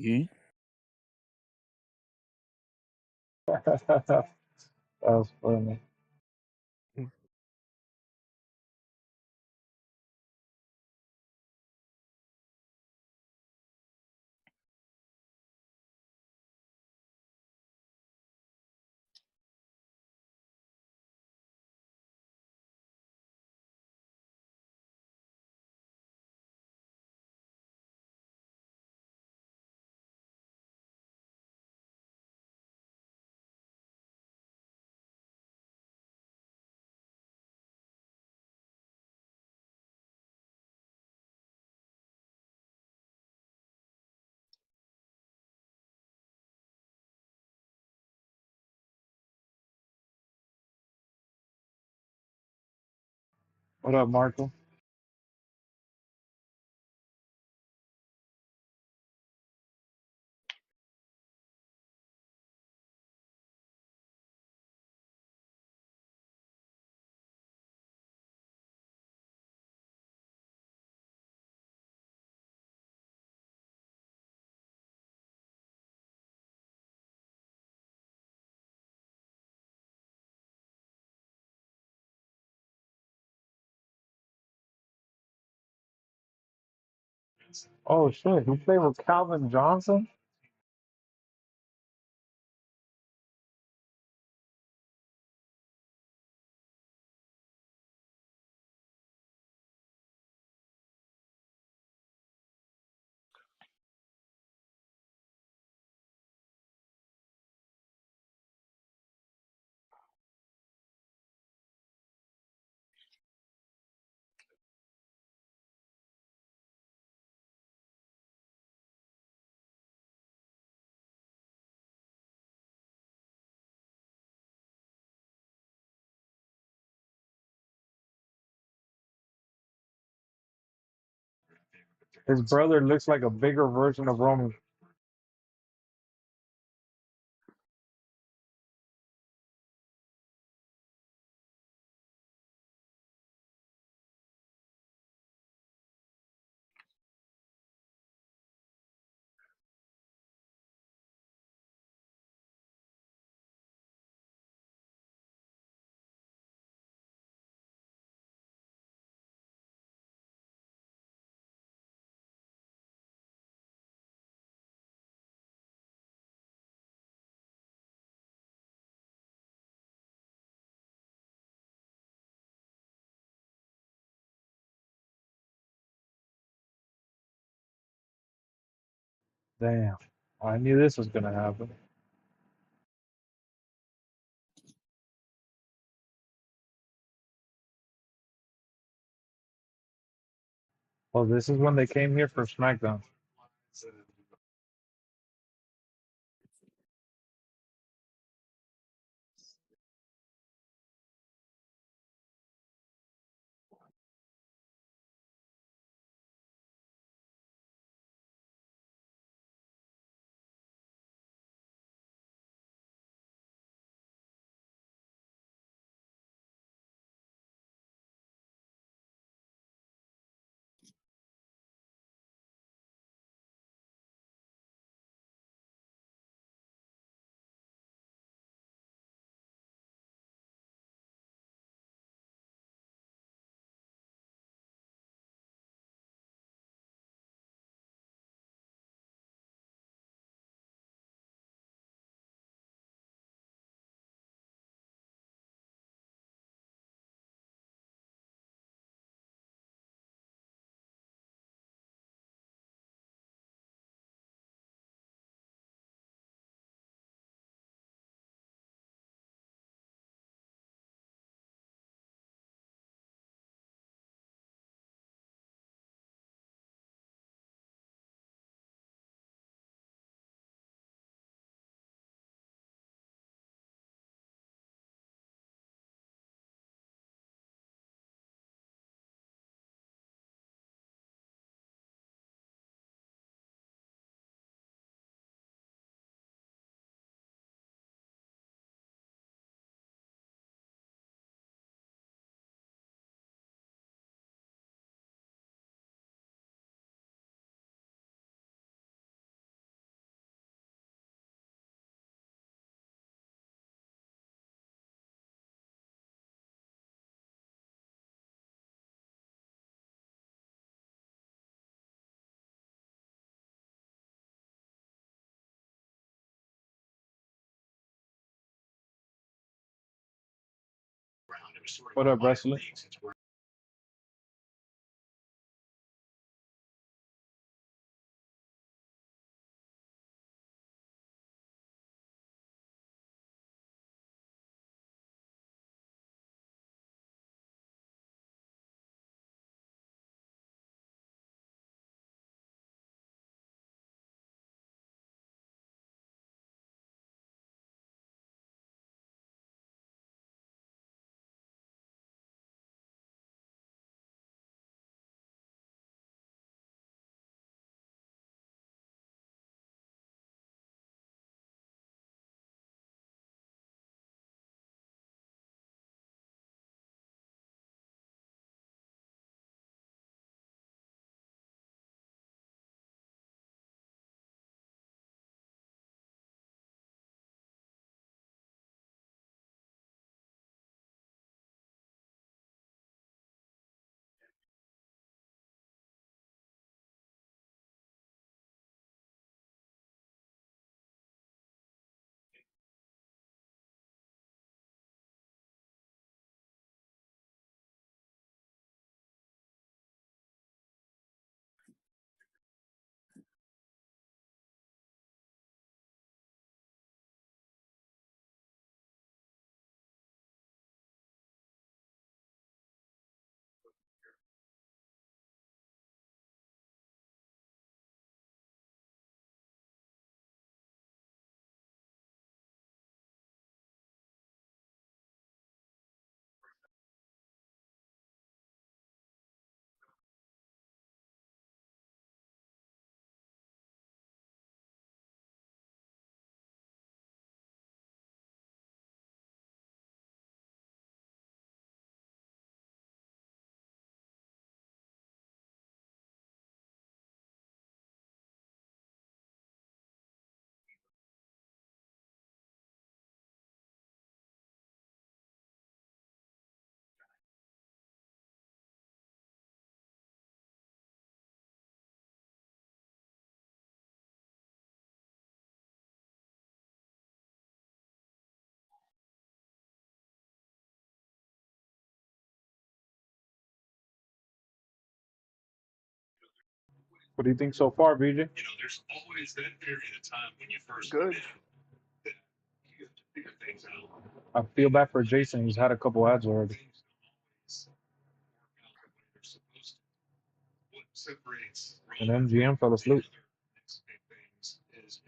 Yeet.
That's funny. What up, Marco? Oh shit, he played with Calvin Johnson? His brother looks like a bigger version of Roman. Damn. I knew this was gonna happen. Oh, this is when they came here for SmackDown. What up, wrestler? What do you think so far, VJ?
There's always that period of time when you first
Good.
get in that you have to figure things out.
I feel bad for Jason. He's had a couple ads already.
Things don't always work out the way they're supposed to. What separates
And
Roman
MGM fell
from the
asleep.
other next big things is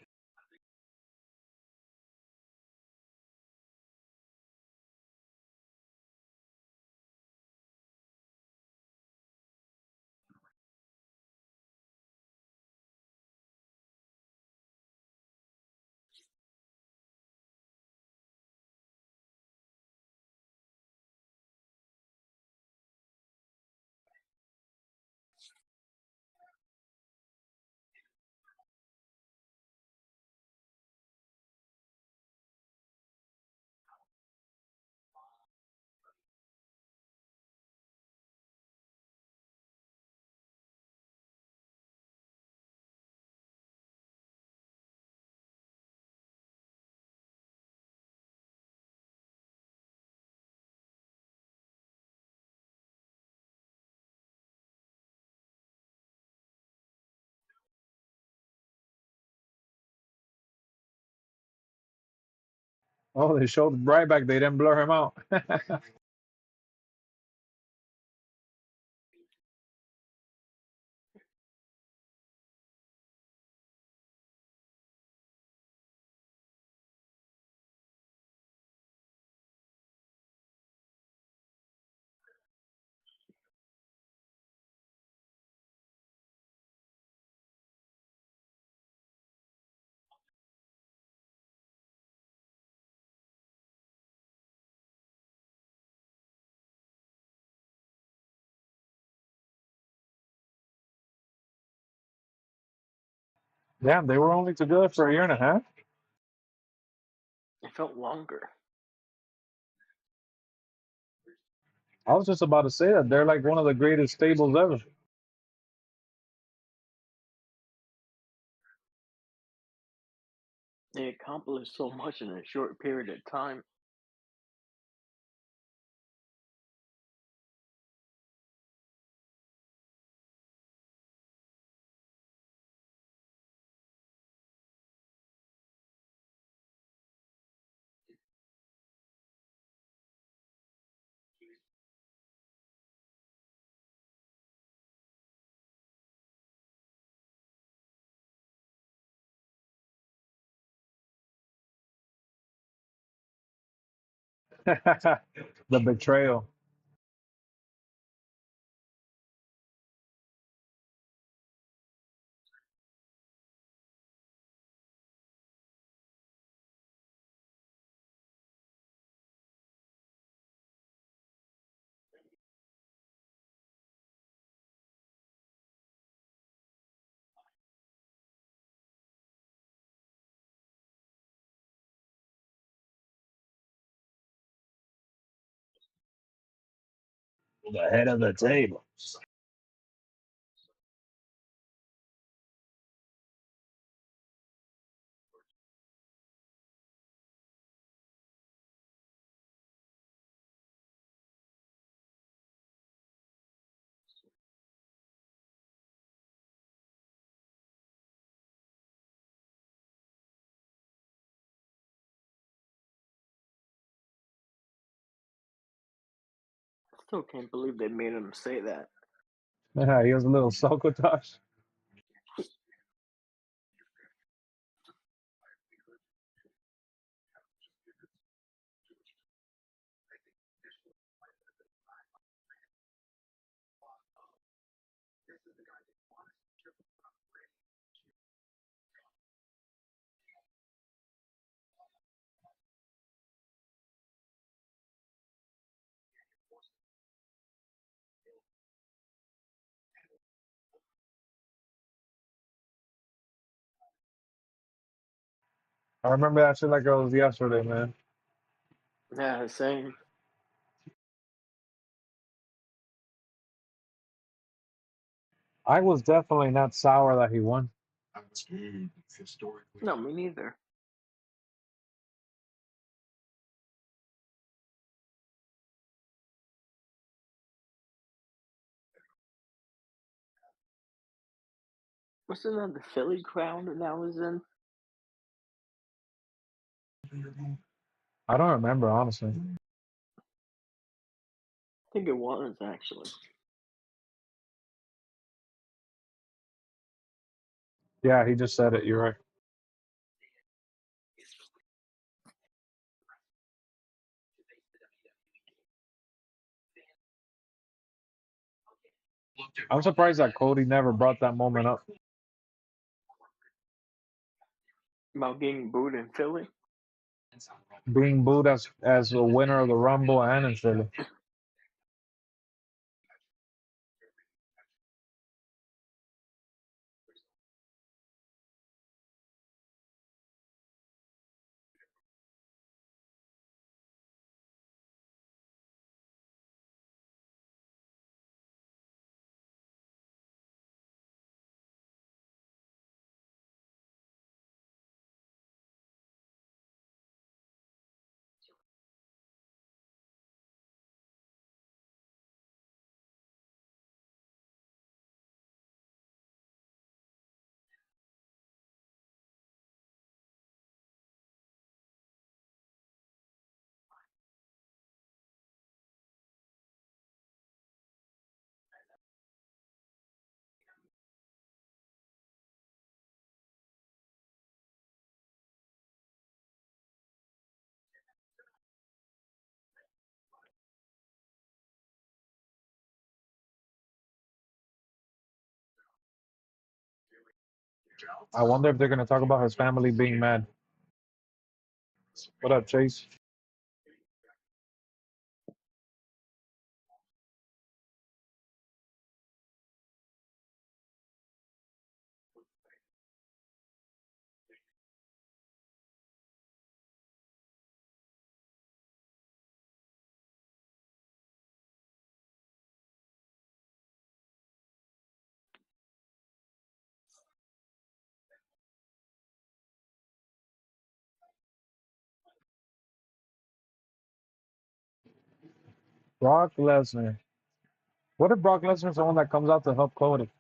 Oh, they showed right back. They didn't blur him out. Damn, they were only together for a year and a half.
It felt longer.
I was just about to say that they're like one of the greatest stables ever.
They accomplished so much in a short period of time.
The betrayal. The head of the table.
Still can't believe they made him say that.
Yeah, he was a little succotash. I remember that shit like it was yesterday, man.
Yeah, same.
I was definitely not sour that he won.
I was good historically.
No, me neither. Wasn't that the Philly crowd that was in?
I don't remember, honestly.
I think it was actually.
Yeah, he just said it. You're right. I'm surprised that Cody never brought that moment up.
About getting booed in Philly.
Being booed as a winner of the Rumble and in Philly. I wonder if they're going to talk about his family being mad. What up, Chase? Brock Lesnar. What if Brock Lesnar's the one that comes out to help Cody?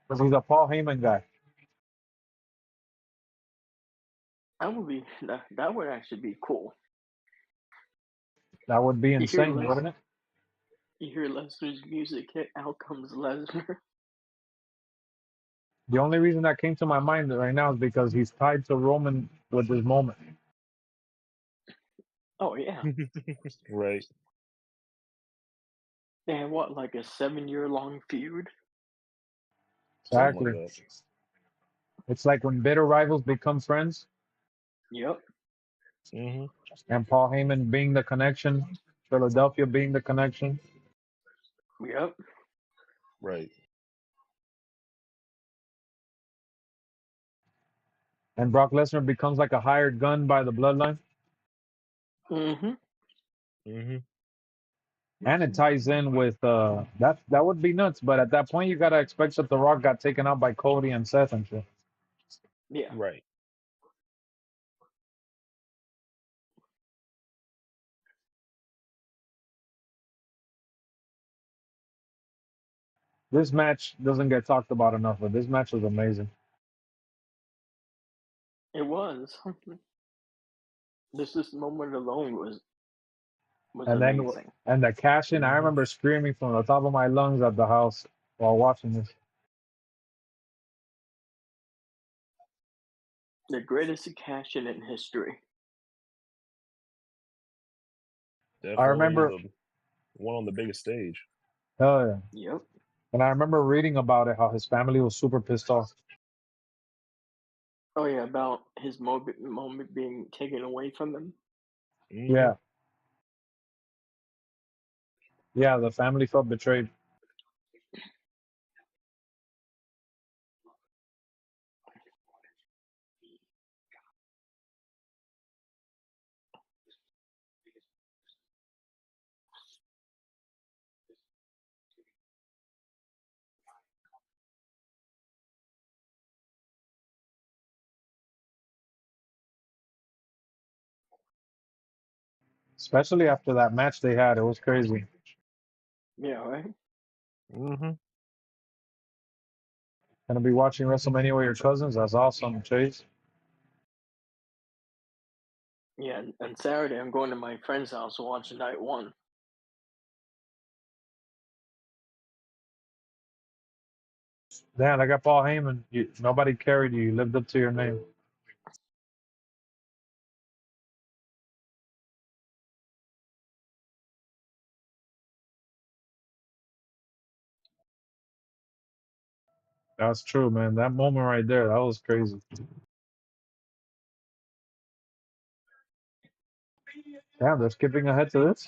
Because he's a Paul Heyman guy.
That would be that would actually be cool.
That would be
You hear
insane, wouldn't it?
You hear Lesnar's music hit, out comes Lesnar.
The only reason that came to my mind right now is because he's tied to Roman with this moment.
Oh yeah.
Right.
They had what, like a 7-year long feud?
Something like
Exactly.
that.
It's like when bitter rivals become friends,
Yep.
Hmm.
and Paul Heyman being the connection, Philadelphia being the connection.
Yep.
Right.
And Brock Lesnar becomes like a hired gun by the bloodline.
Mm-hmm.
Hmm.
And it ties in with that would be nuts. But at that point you gotta expect that The Rock got taken out by Cody and Seth and shit.
Yeah.
Right.
This match doesn't get talked about enough, but this match was amazing.
It was. This moment alone was
And then
amazing.
and the cash in, I
Hmm.
remember screaming from the top of my lungs at the house while watching this.
The greatest cash in history.
I
Definitely
remember,
the one on the biggest stage.
hell yeah.
Yep.
And I remember reading about it, how his family was super pissed off.
Oh yeah, about his moment being taken away from him.
Hmm.
Yeah, yeah, the family felt betrayed. Especially after that match they had, it was crazy.
Yeah, right?
Hmm.
Gonna be watching WrestleMania with your cousins. That's awesome, Chase.
Yeah, and Saturday I'm going to my friend's house to watch night one.
Damn, I got Paul Heyman. Nobody carried you. You lived up to your name. That's true, man. That moment right there, that was crazy. Damn, they're skipping ahead to this.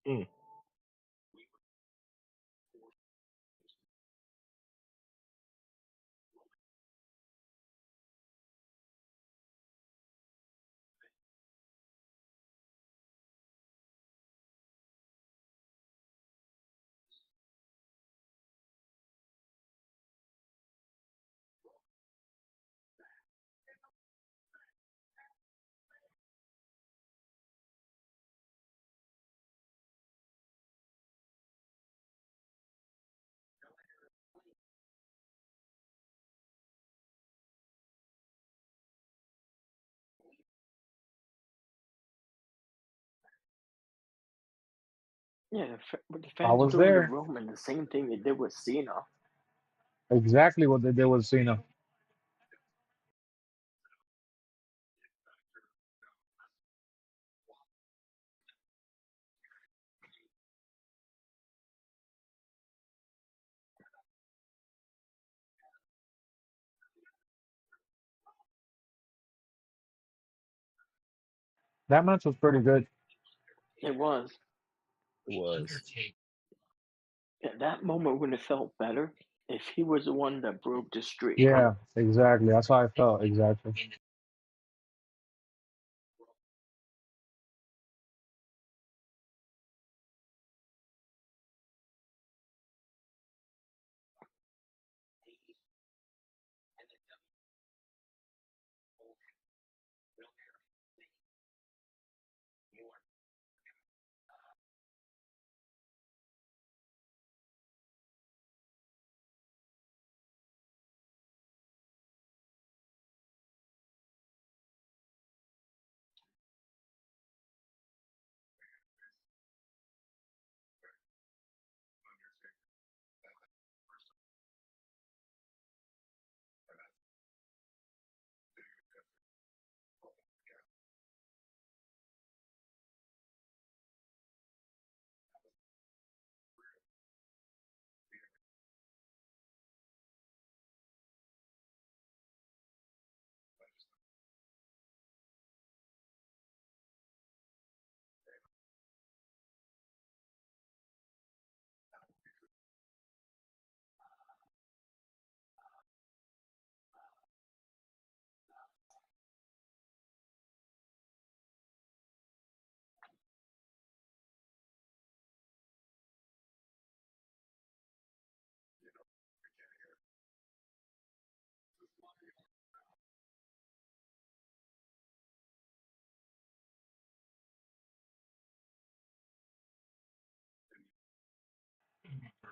Mm.
Yeah, what the
I
fans are
was
doing to
there.
Roman, the same thing they did with Cena.
Exactly what they did with Cena. That match was pretty good.
It was.
It was.
At that moment when it felt better, if he was the one that broke the streak.
Yeah, exactly. That's how I felt. Exactly.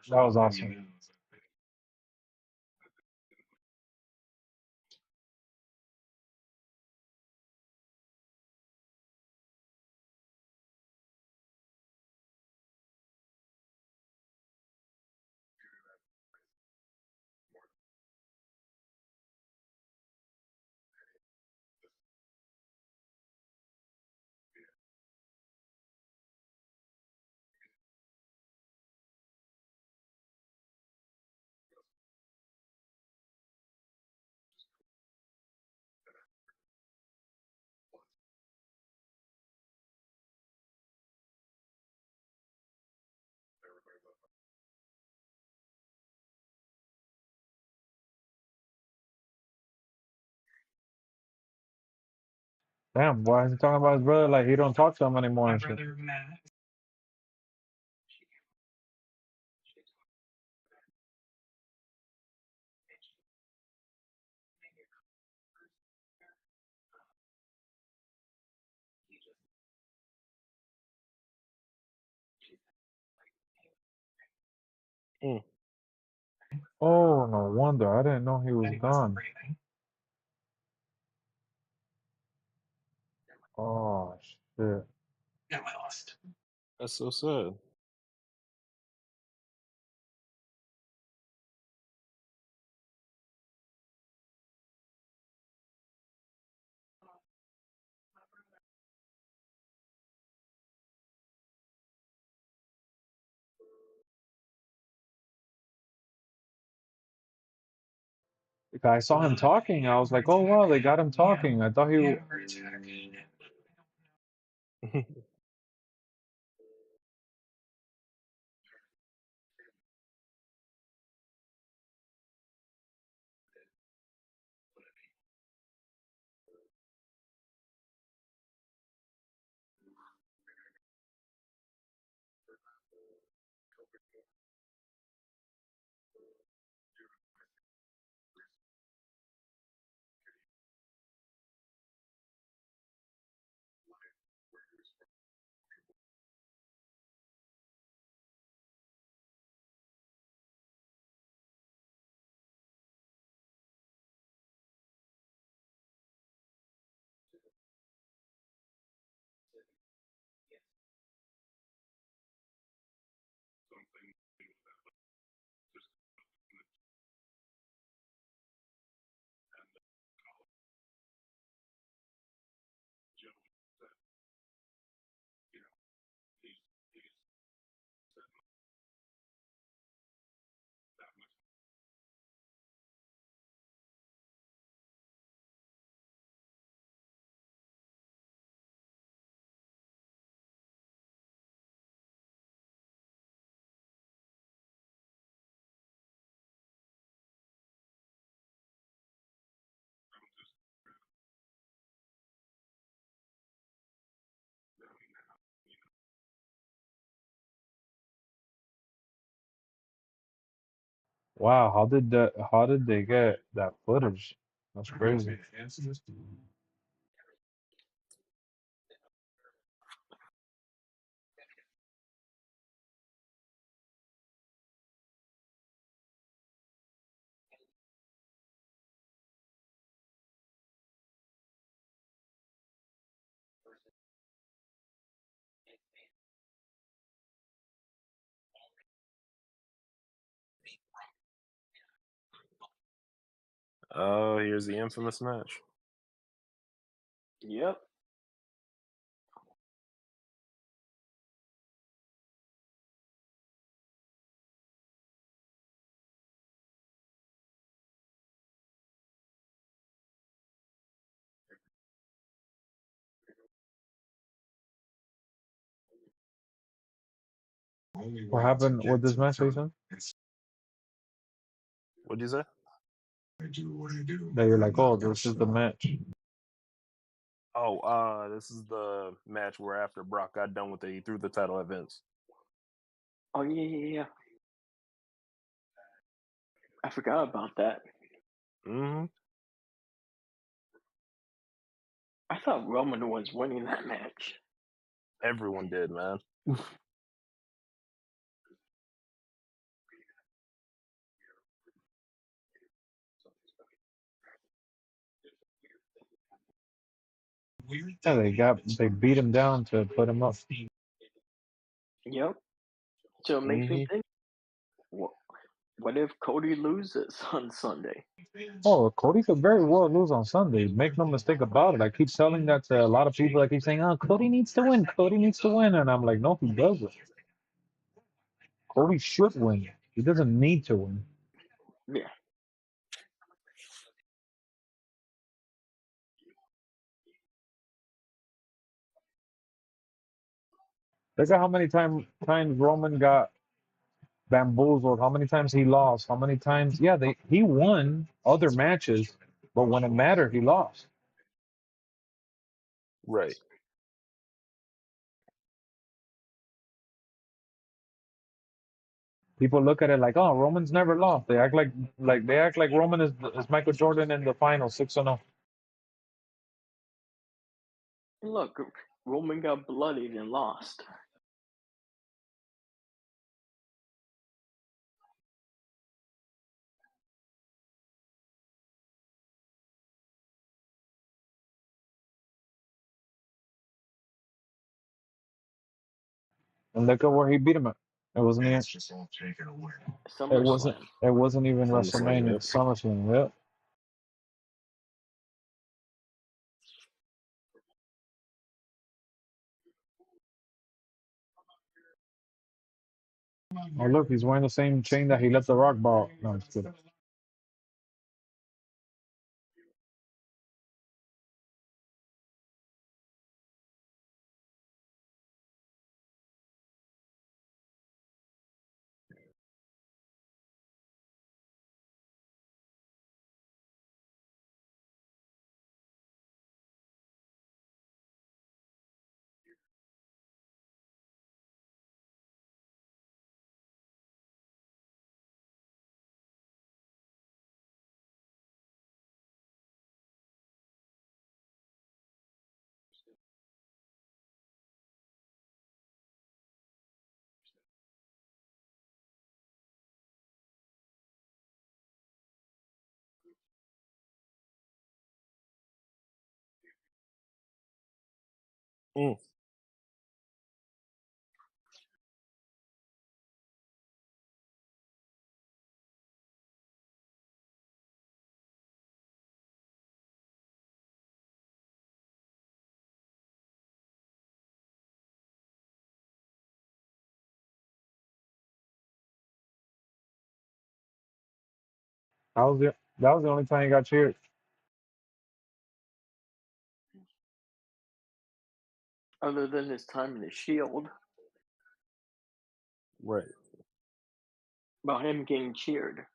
That was awesome. Damn, why is he talking about his brother like he don't talk to him anymore and shit?
Mm.
Oh, no wonder. I didn't know he was gone. Oh shit.
That's so sad.
I saw him talking. I was like, oh wow, they got him talking. I thought he. Wow, how did they get that footage? That's crazy.
Oh, here's the infamous match.
Yep.
What happened with this match, Jason?
What'd you say?
I do what I do.
That you're like, oh, this is the match.
Oh, this is the match where after Brock got done with it, he threw the title at Vince.
Oh yeah. I forgot about that.
Mm-hmm.
I thought Roman was winning that match.
Everyone did, man.
Yeah, they beat him down to put him up.
Yep. So it makes me think, what if Cody loses on Sunday?
Oh, Cody could very well lose on Sunday. Make no mistake about it. I keep telling that to a lot of people. I keep saying, "Oh, Cody needs to win. Cody needs to win," and I'm like, "No, he doesn't. Cody should win. He doesn't need to win."
Yeah.
Look at how many times Roman got bamboozled. How many times he lost. How many times? Yeah, he won other matches, but when it mattered, he lost.
Right.
People look at it like, "Oh, Roman's never lost." They act like Roman is Michael Jordan in the final 6-0.
Look, Roman got bloodied and lost.
And look at where he beat him at. It wasn't even.
It's just all taken away.
It wasn't.
SummerSlam.
It wasn't even
SummerSlam,
WrestleMania.
yep.
SummerSlam. Yep. Oh look, he's wearing the same chain that he let the Rock ball. No, it's good.
Mm.
That was the only time he got cheered.
Other than his time in the Shield,
Right.
about him getting cheered.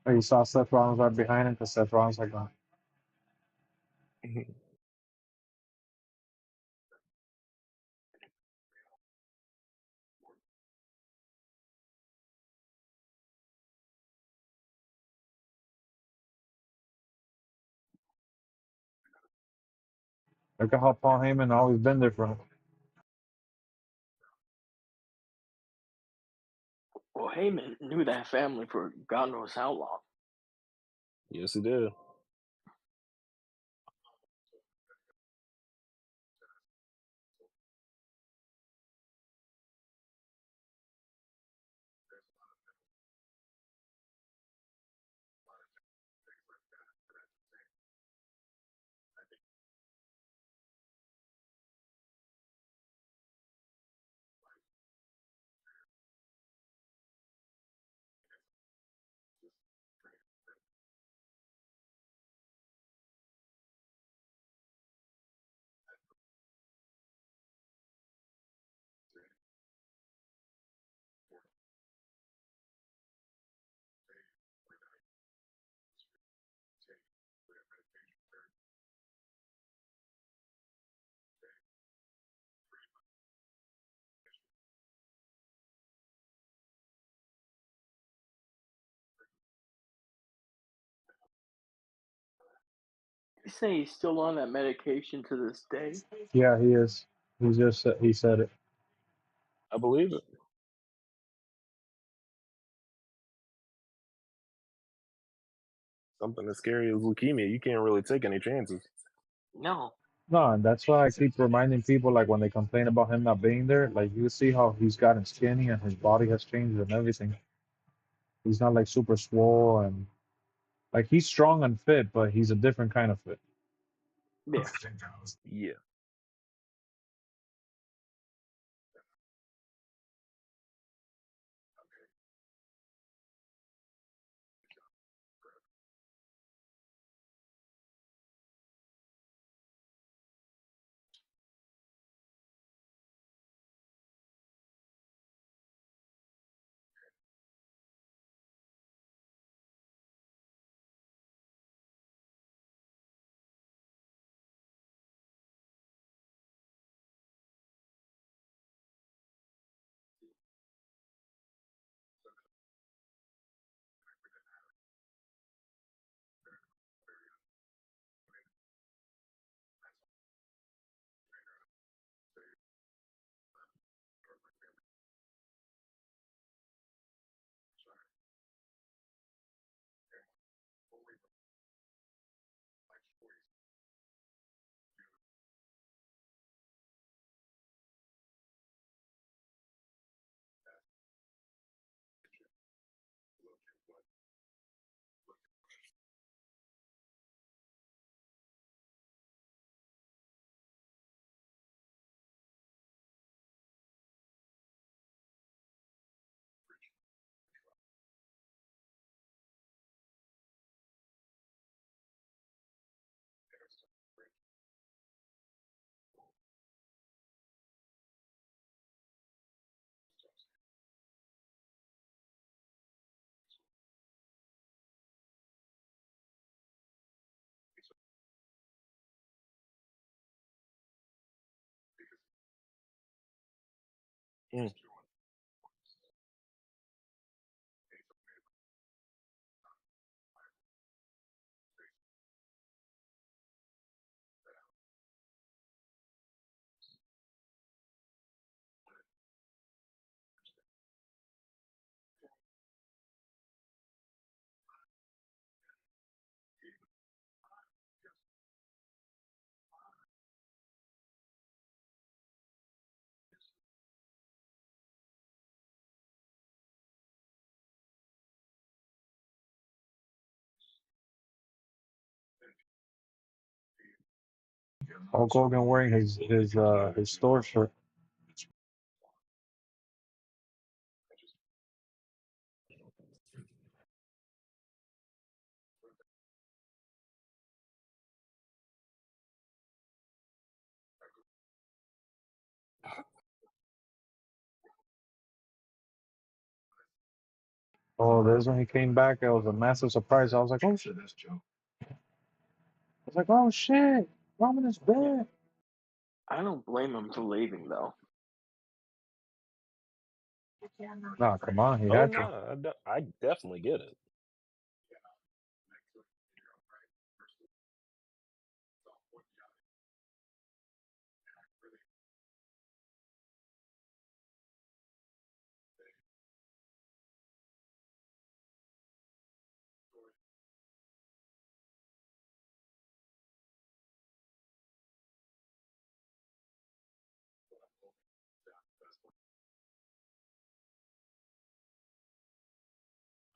You saw Seth Rollins right behind him because Seth Rollins like, look at how Paul Heyman always been there for him.
Well, Heyman knew that family for God knows how long.
Yes, he did.
They say he's still on that medication to this day.
Yeah, he is. He said it.
I believe it. Something as scary as leukemia, you can't really take any chances.
No.
No, and that's why I keep reminding people, like when they complain about him not being there, like you see how he's gotten skinny and his body has changed and everything. He's not like super swole and like he's strong and fit, but he's a different kind of fit.
Yeah.
Yeah. Mm.
Hulk Hogan wearing his store shirt. Oh, this when he came back, it was a massive surprise. I was like, oh shit. I was like, oh shit, Roman is back.
I don't blame him for leaving though.
Nah, come on, he
Oh
had
no,
to.
I definitely get it.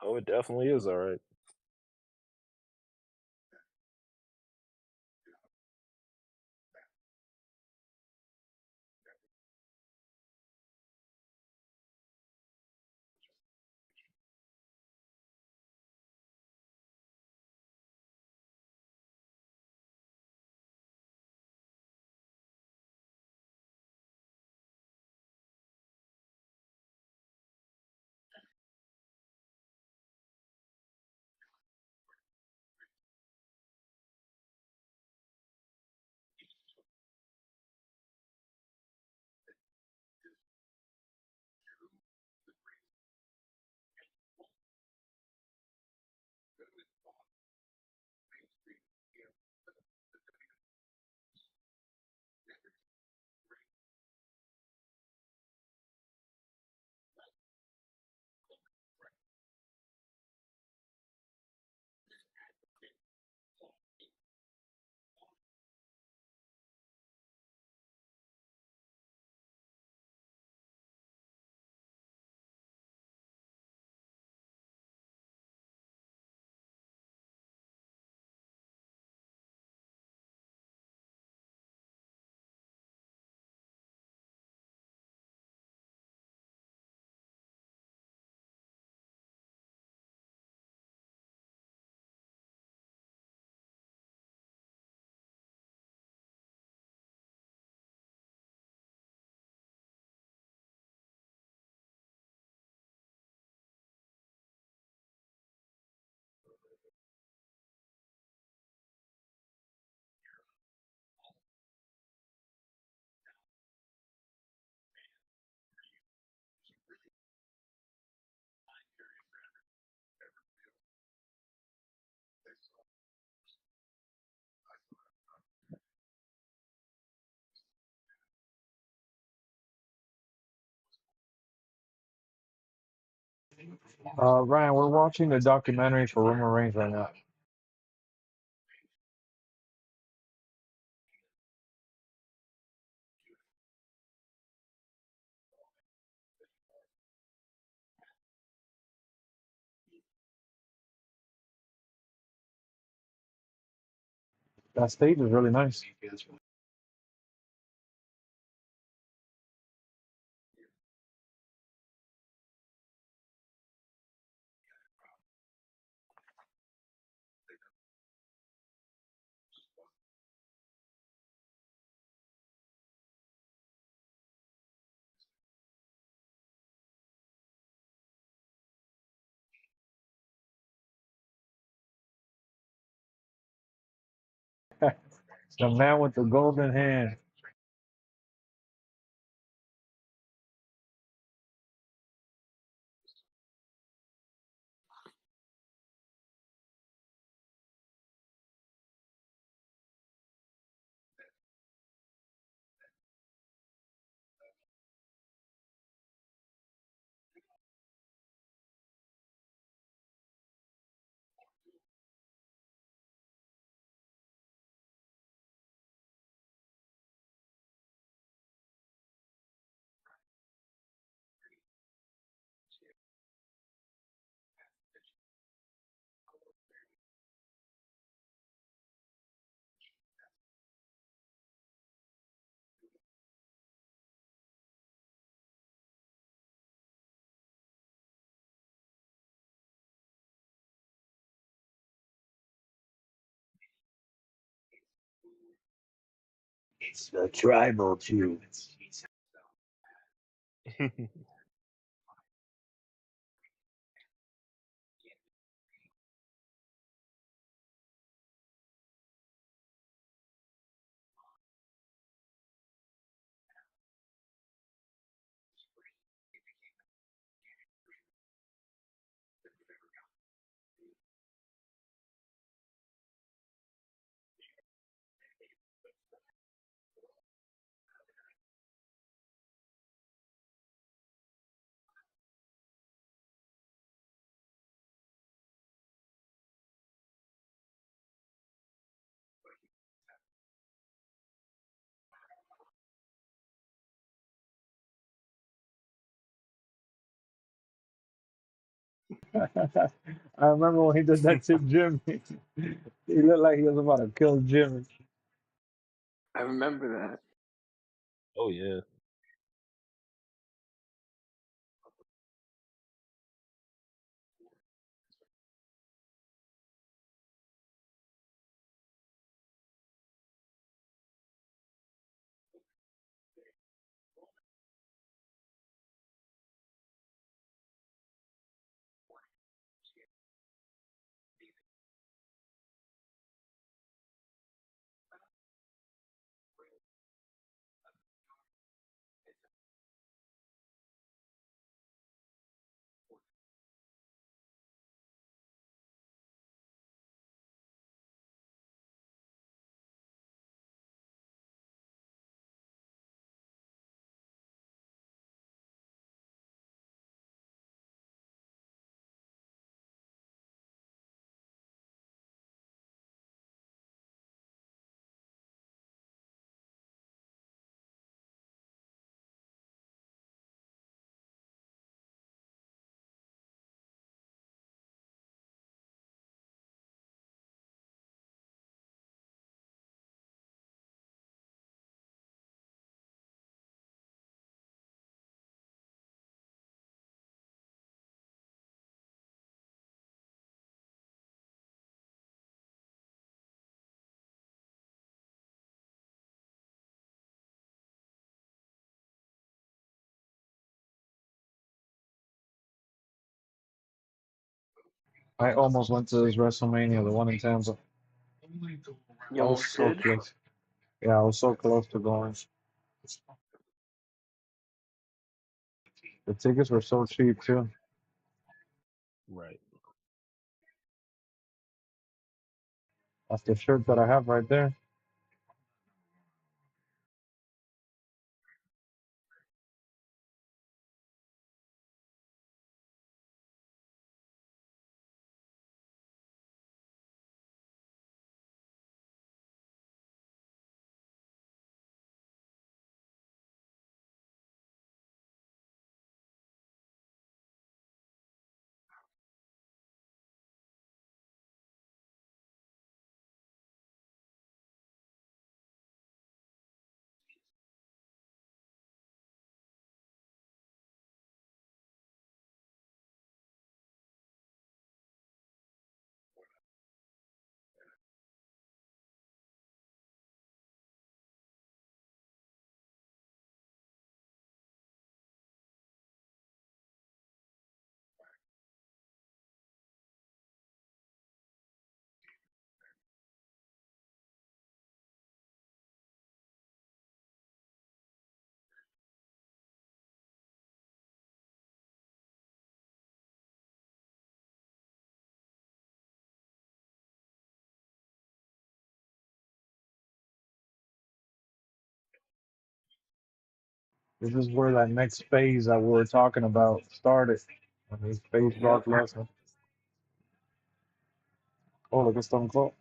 Oh, it definitely is all right.
Ryan, we're watching the documentary for Roman Reigns right now. That stage is really nice. The man with the golden hand. It's the tribal chief. I remember when he did that to Jimmy. He looked like he was about to kill Jimmy.
I remember that.
Oh yeah.
I almost went to this WrestleMania, the one in Tampa.
You
I was
almost
so
did?
close. Yeah, I was so close to going. The tickets were so cheap too.
Right.
That's the shirt that I have right there. This is where that next phase that we were talking about started. When he faced
Yep.
Brock Lesnar. Oh, look at Stone Cold.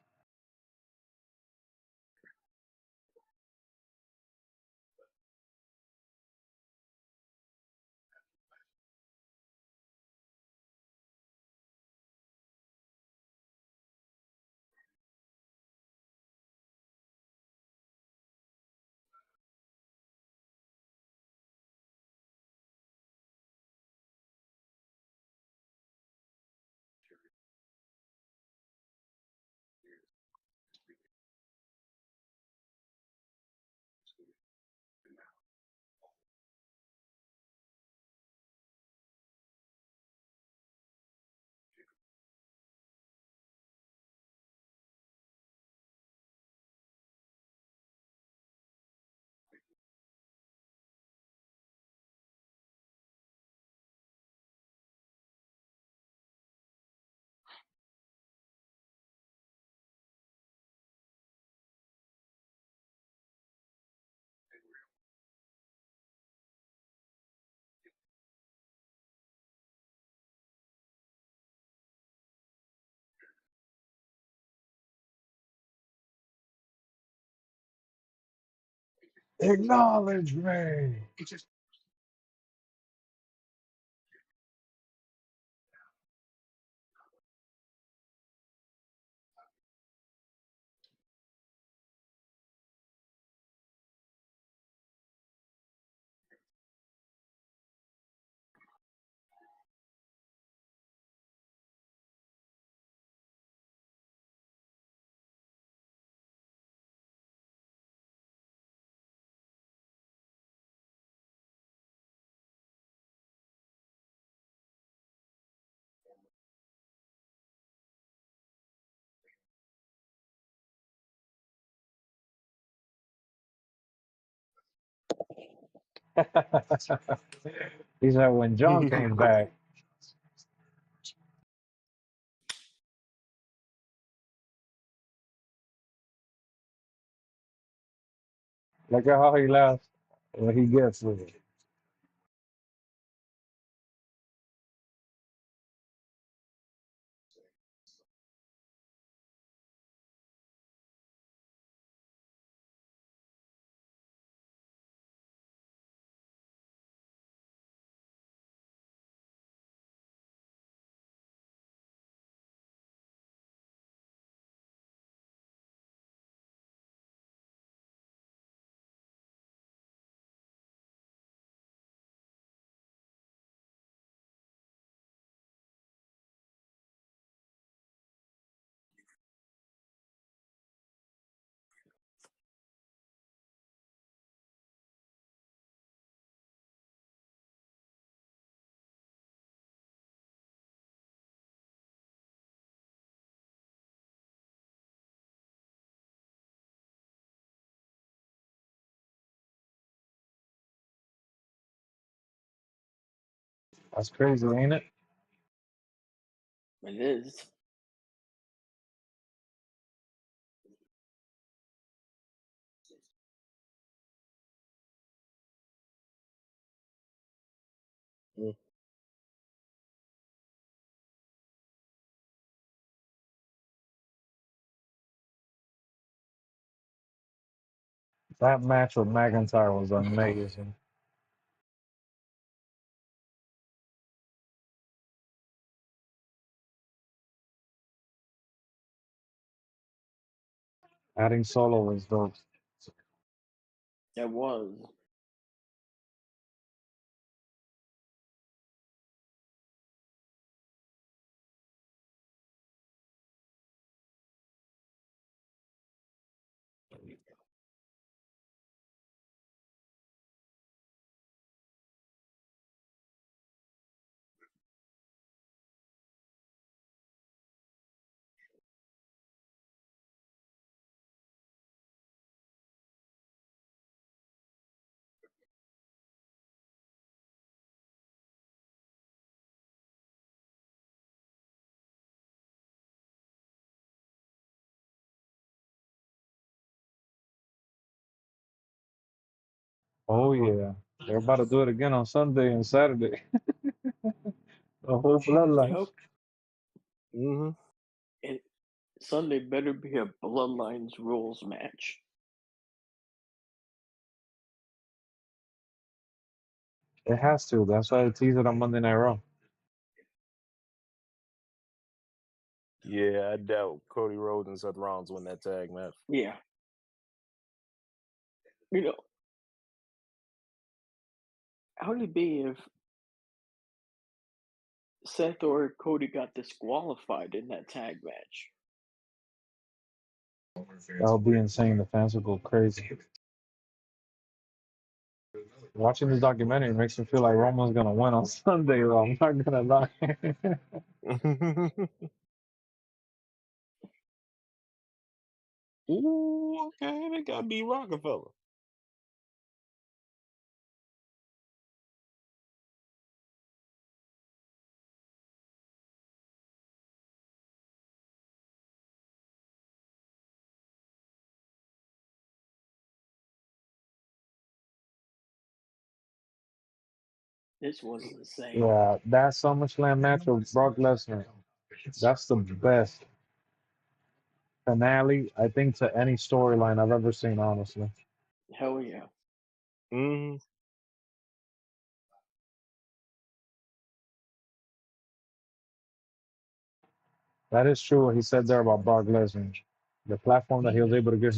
Acknowledge me. He said when John came back. Look at how he laughs when he gets with it. That's crazy, ain't it?
It is.
That match with McIntyre was amazing. Adding Solo was dope.
It was.
Oh yeah, they're about to do it again on Sunday and Saturday. The whole bloodline.
Yep.
Mm-hmm.
And Sunday better be a Bloodlines rules match.
It has to. That's why they tease it on Monday Night Raw.
Yeah, I doubt Cody Rhodes and Seth Rollins win that tag match.
Yeah. You know, how would it be if Seth or Cody got disqualified in that tag match?
That would be insane. The fans would go crazy. Watching this documentary makes me feel like Roman's gonna win on Sunday. Though. I'm not gonna lie.
Ooh, okay, they gotta be Rockefeller.
This was insane.
Yeah, that SummerSlam match with Brock Lesnar. That's the best finale, I think, to any storyline I've ever seen, honestly.
Hell yeah.
Mm-hmm.
That is true what he said there about Brock Lesnar. The platform that he was able to get.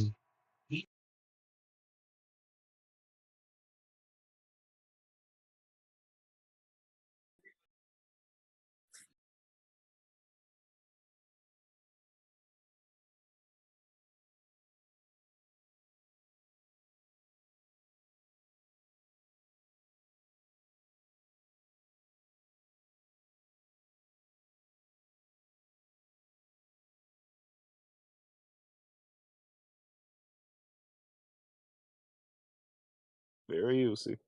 Very juicy.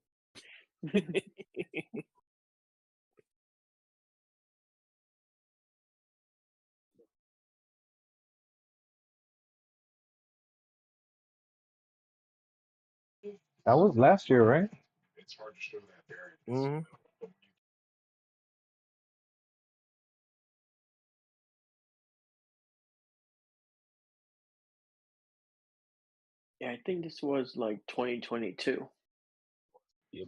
That was last year, right?
It's hard to show that variance.
hmm
Yeah, I think this was like 2022.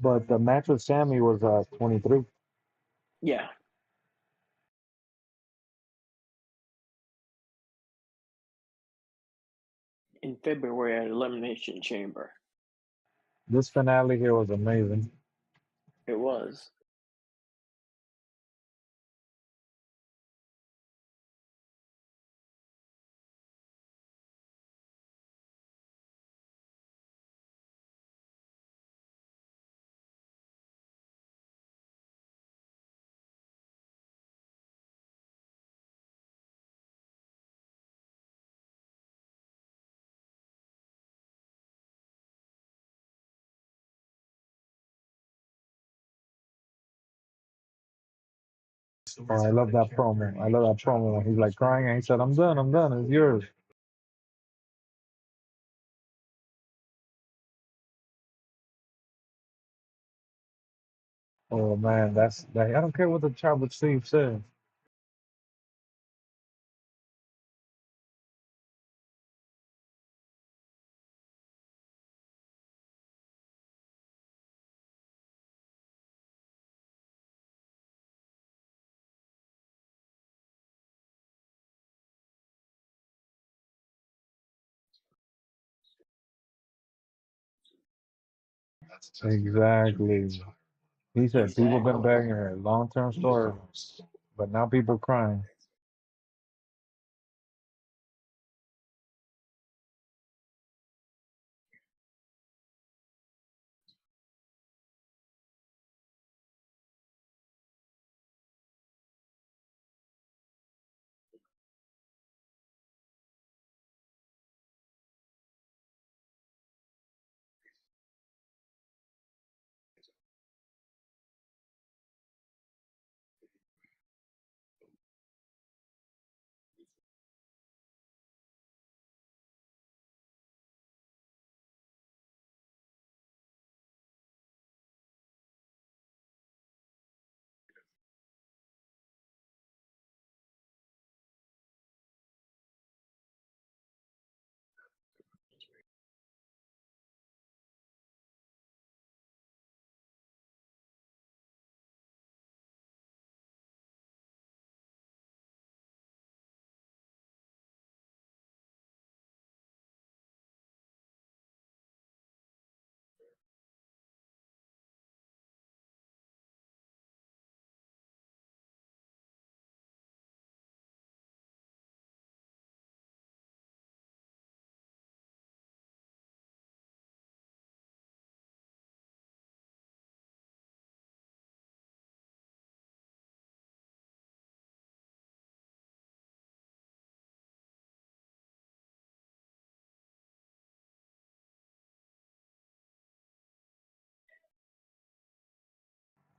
But the match with Sammy was 23.
Yeah. In February at Elimination Chamber.
This finale here was amazing.
It was.
Oh, I love that promo. I love that promo when he's like crying and he said, I'm done, it's yours. Oh man, that's that. I don't care what the Tribal Chief says. Exactly. He said people been begging her, long-term story, but now people crying.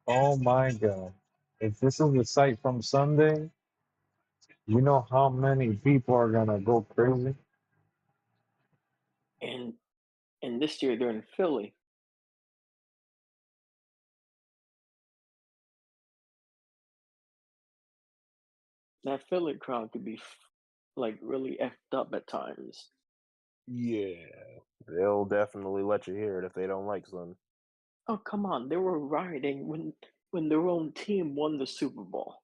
Oh my God. If this is the site from Sunday, you know how many people are gonna go crazy?
And this year they're in Philly. That Philly crowd could be like really effed up at times.
Yeah, they'll definitely let you hear it if they don't like something.
Oh come on, they were rioting when their own team won the Super Bowl.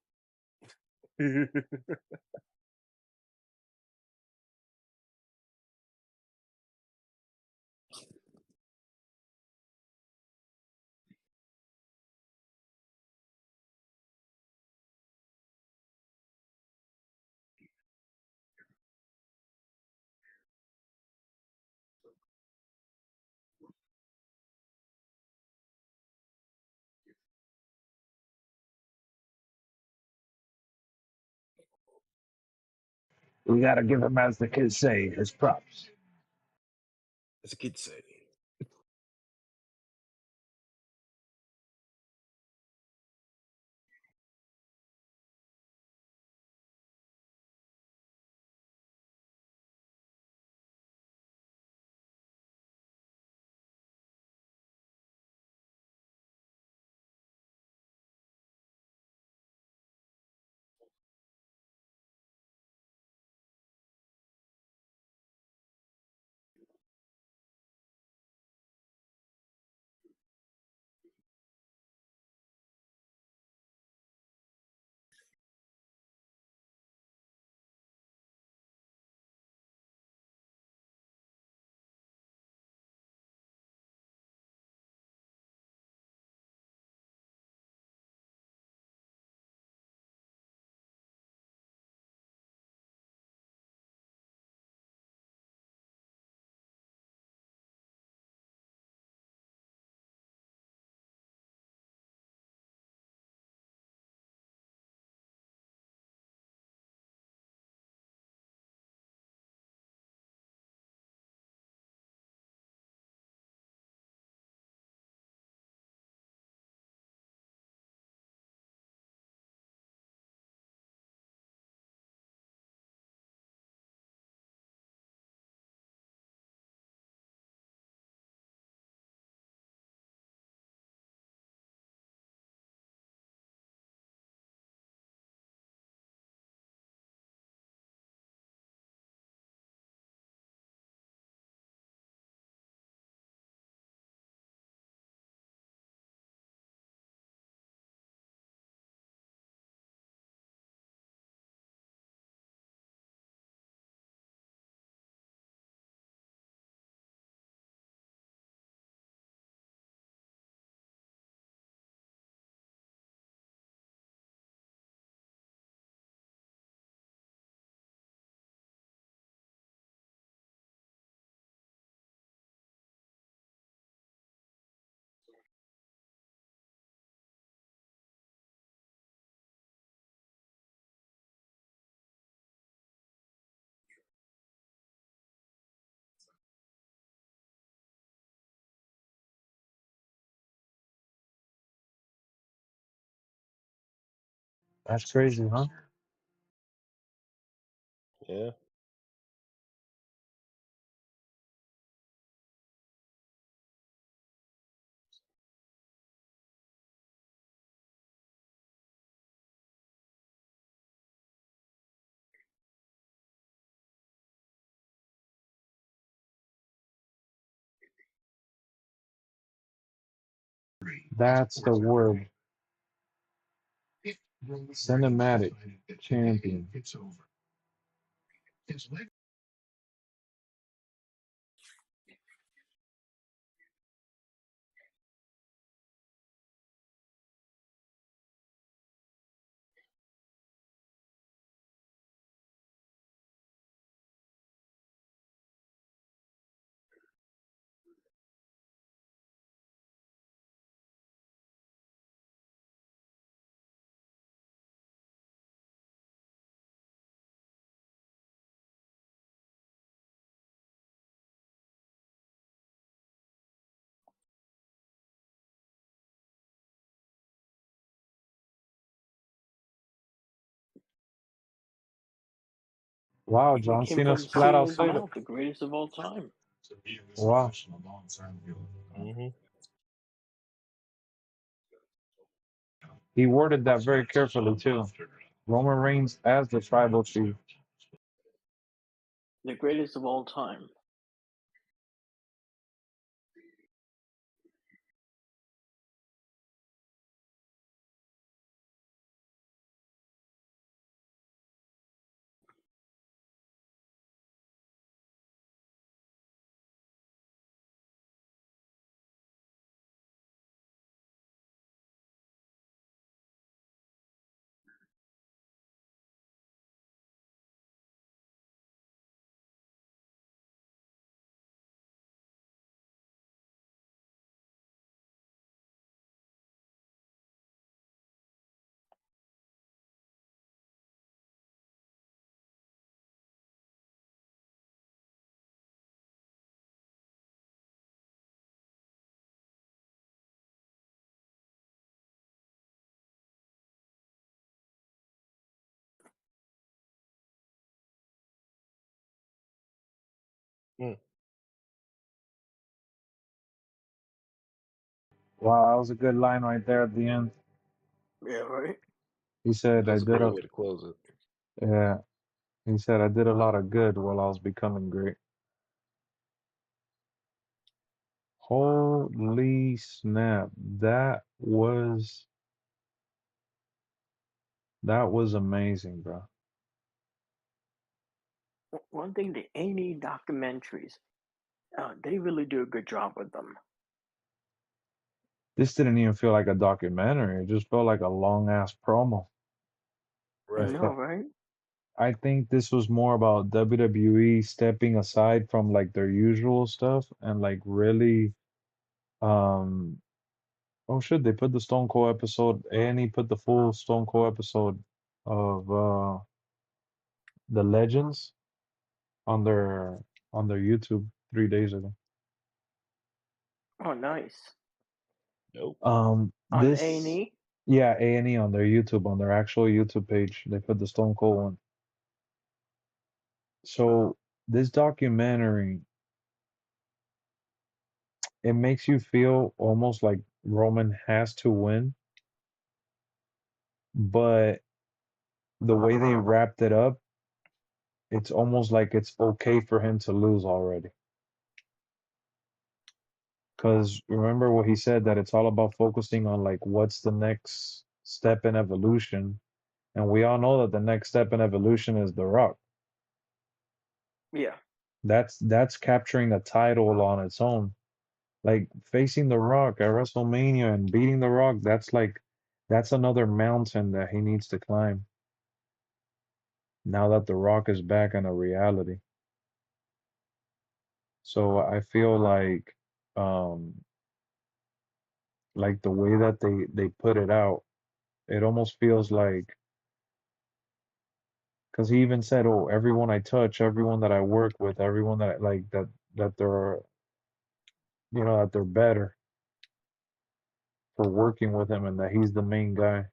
We gotta give him, as the kids say, his props.
As a kid say.
That's crazy, huh?
Yeah.
That's the word. Cinematic champion. Wow,
It
John
came
Cena's
from
flat out
Cena's
said it.
mouth, the greatest of all time.
Wow.
Hmm.
He worded that very carefully too. Roman Reigns as the tribal chief.
The greatest of all time.
Mm.
Wow, that was a good line right there at the end.
Yeah, right?
He said, I
That's a
did
great
a,
way to close it.
yeah, he said, I did a lot of good while I was becoming great. Holy snap. That was amazing, bro.
One thing, the A&E documentaries, they really do a good job with them.
This didn't even feel like a documentary. It just felt like a long ass promo.
I
And
Right.
know,
stuff.
right?
I think this was more about WWE stepping aside from like their usual stuff and like really um oh shit, they put the Stone Cold episode and he put the full Stone Cold episode of the Legends on their YouTube 3 days ago.
Oh, nice.
Nope.
On
This
A&E?
yeah, A&E on their YouTube, on their actual YouTube page, they put the Stone Cold one. So this documentary, it makes you feel almost like Roman has to win, but the way they wrapped it up, it's almost like it's okay for him to lose already. Because remember what he said, that it's all about focusing on like what's the next step in evolution. And we all know that the next step in evolution is The Rock.
Yeah.
That's capturing the title on its own. Like facing The Rock at WrestleMania and beating The Rock, that's another mountain that he needs to climb. Now that The Rock is back in a reality. So I feel like the way that they put it out, it almost feels like, because he even said, "Oh, everyone I touch, everyone that I work with, everyone that I like, that they're that they're better for working with him, and that he's the main guy."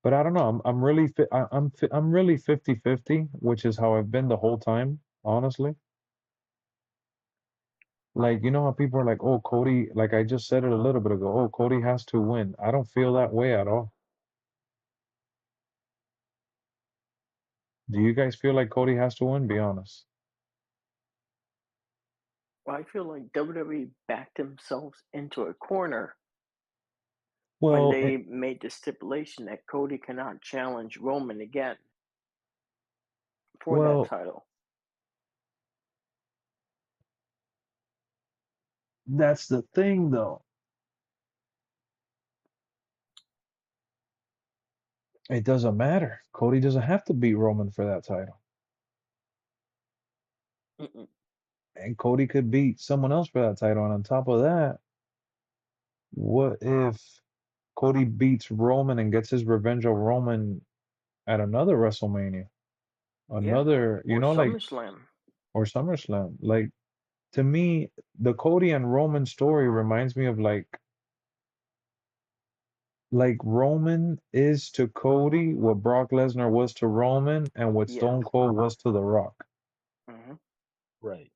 But I don't know. I'm really I'm really 50-50, which is how I've been the whole time, honestly. Like, you know how people are like, "Oh, Cody," like I just said it a little bit ago, "Oh, Cody has to win." I don't feel that way at all. Do you guys feel like Cody has to win? Be honest.
Well, I feel like WWE backed themselves into a corner when
Well,
they made the stipulation that Cody cannot challenge Roman again for that
well,
title.
that's the thing though. It doesn't matter. Cody doesn't have to beat Roman for that title.
Mm-mm.
And Cody could beat someone else for that title. And on top of that, what if Cody beats Roman and gets his revenge on Roman at another WrestleMania?
Yeah,
Another, you
or
know, like,
SummerSlam.
or SummerSlam. Like, to me, the Cody and Roman story reminds me of like Roman is to Cody what Brock Lesnar was to Roman and what
Yeah.
Stone Cold was to The Rock.
hmm
Right.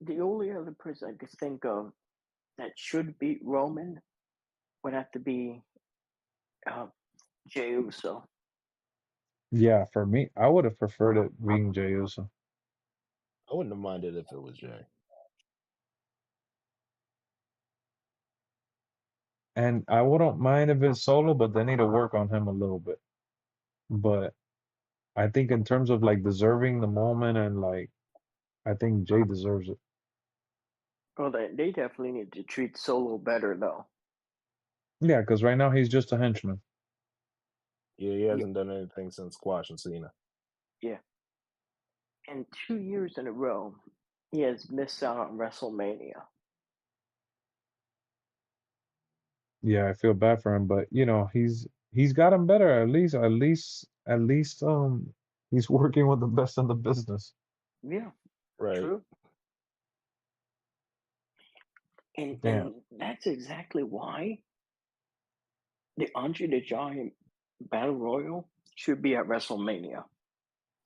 The only other person I could think of that should beat Roman would have to be uh, Jey Uso.
Yeah, for me, I would have preferred it being Jey Uso.
I wouldn't have minded if it was Jay.
And I wouldn't mind if it's solo, but they need to work on him a little bit. But I think in terms of like deserving the moment and like I think Jay deserves it.
Well, they definitely need to treat Solo better, though.
Yeah, because right now he's just a henchman.
Yeah, he
Yeah,
hasn't done anything since Squash and Cena.
yeah. And 2 years in a row, he has missed out on WrestleMania.
Yeah, I feel bad for him, but you know, he's gotten better. At least he's working with the best in the business.
Yeah,
Right.
true. And
Damn.
that's exactly why the Andre the Giant Battle Royal should be at WrestleMania.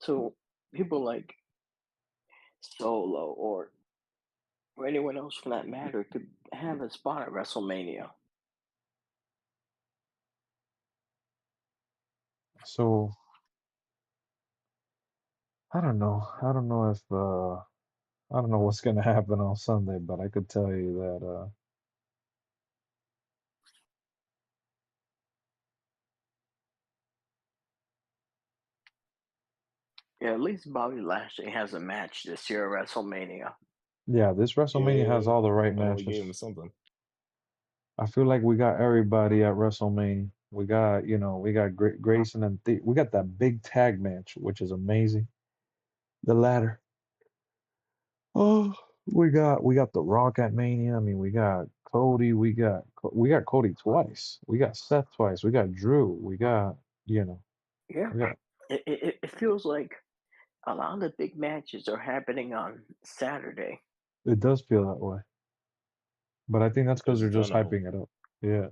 So people like Solo or anyone else for that matter could have a spot at WrestleMania.
So I don't know. I don't know if I don't know what's gonna happen on Sunday, but I could tell you that
Yeah, at least Bobby Lashley has a match this year at WrestleMania.
yeah, this WrestleMania has
Yeah.
all the right
Finally gave him
matches.
something.
I feel like we got everybody at WrestleMania. We got, we got Grayson and we got that big tag match, which is amazing. The ladder. Oh, we got The Rock at Mania. I mean, we got Cody. We got Cody twice. We got Seth twice. We got Drew. You know,
Yeah,
we got.
it feels like a lot of the big matches are happening on Saturday.
It does feel that way, but I think that's because
There's
they're
a
just
ton of them.
hyping it up. Yeah,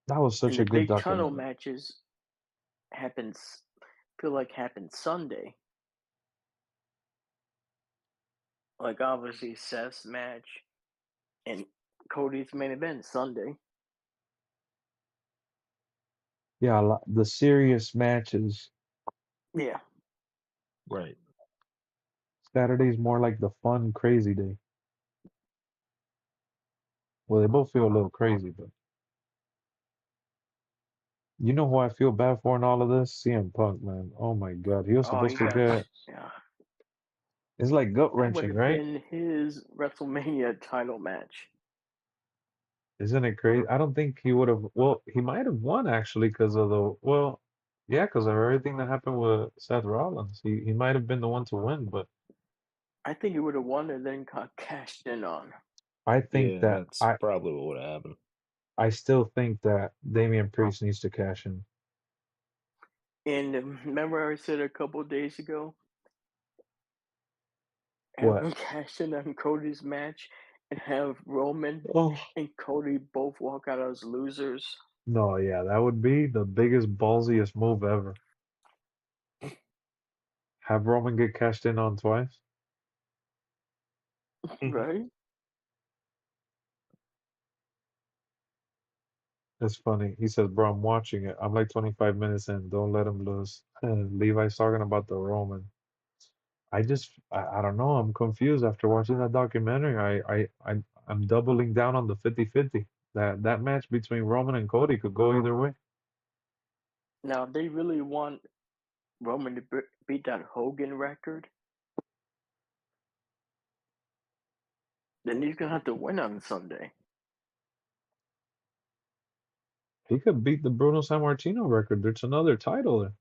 that was
And
such
the
a good
big title
documentary.
matches happens happen Sunday. Like obviously Seth's match and Cody's main event Sunday.
Yeah, the serious matches.
Yeah.
Right.
Saturday's more like the fun, crazy day. Well, they both feel a little crazy, but you know who I feel bad for in all of this? CM Punk, man. Oh my God, he was
Oh,
supposed
he
to
got
get.
yeah.
It's like gut
That would
wrenching,
have
right?
been his WrestleMania title match.
Isn't it crazy? I don't think he would have. Well, he might have won actually because of the. Well, yeah, because of everything that happened with Seth Rollins. He might have been the one to win, but
I think he would have won and then got cashed in on.
I think
Yeah,
that
that's probably what would have happened.
I still think that Damian Priest needs to cash in.
And remember I said a couple days ago, have
What?
him cash in on Cody's match and have Roman
Oh,
and Cody both walk out as losers.
No, yeah, that would be the biggest ballsiest move ever. Have Roman get cashed in on twice.
Right?
It's funny. He says, "Bro, I'm watching it. I'm like 25 minutes in. Don't let him lose." Levi's talking about the Roman. I don't know. I'm confused after watching that documentary. I'm doubling down on the 50-50. That match between Roman and Cody could go either way.
Now, if they really want Roman to beat that Hogan record, then he's gonna have to win on Sunday.
He could beat the Bruno Sammartino record. There's another title there.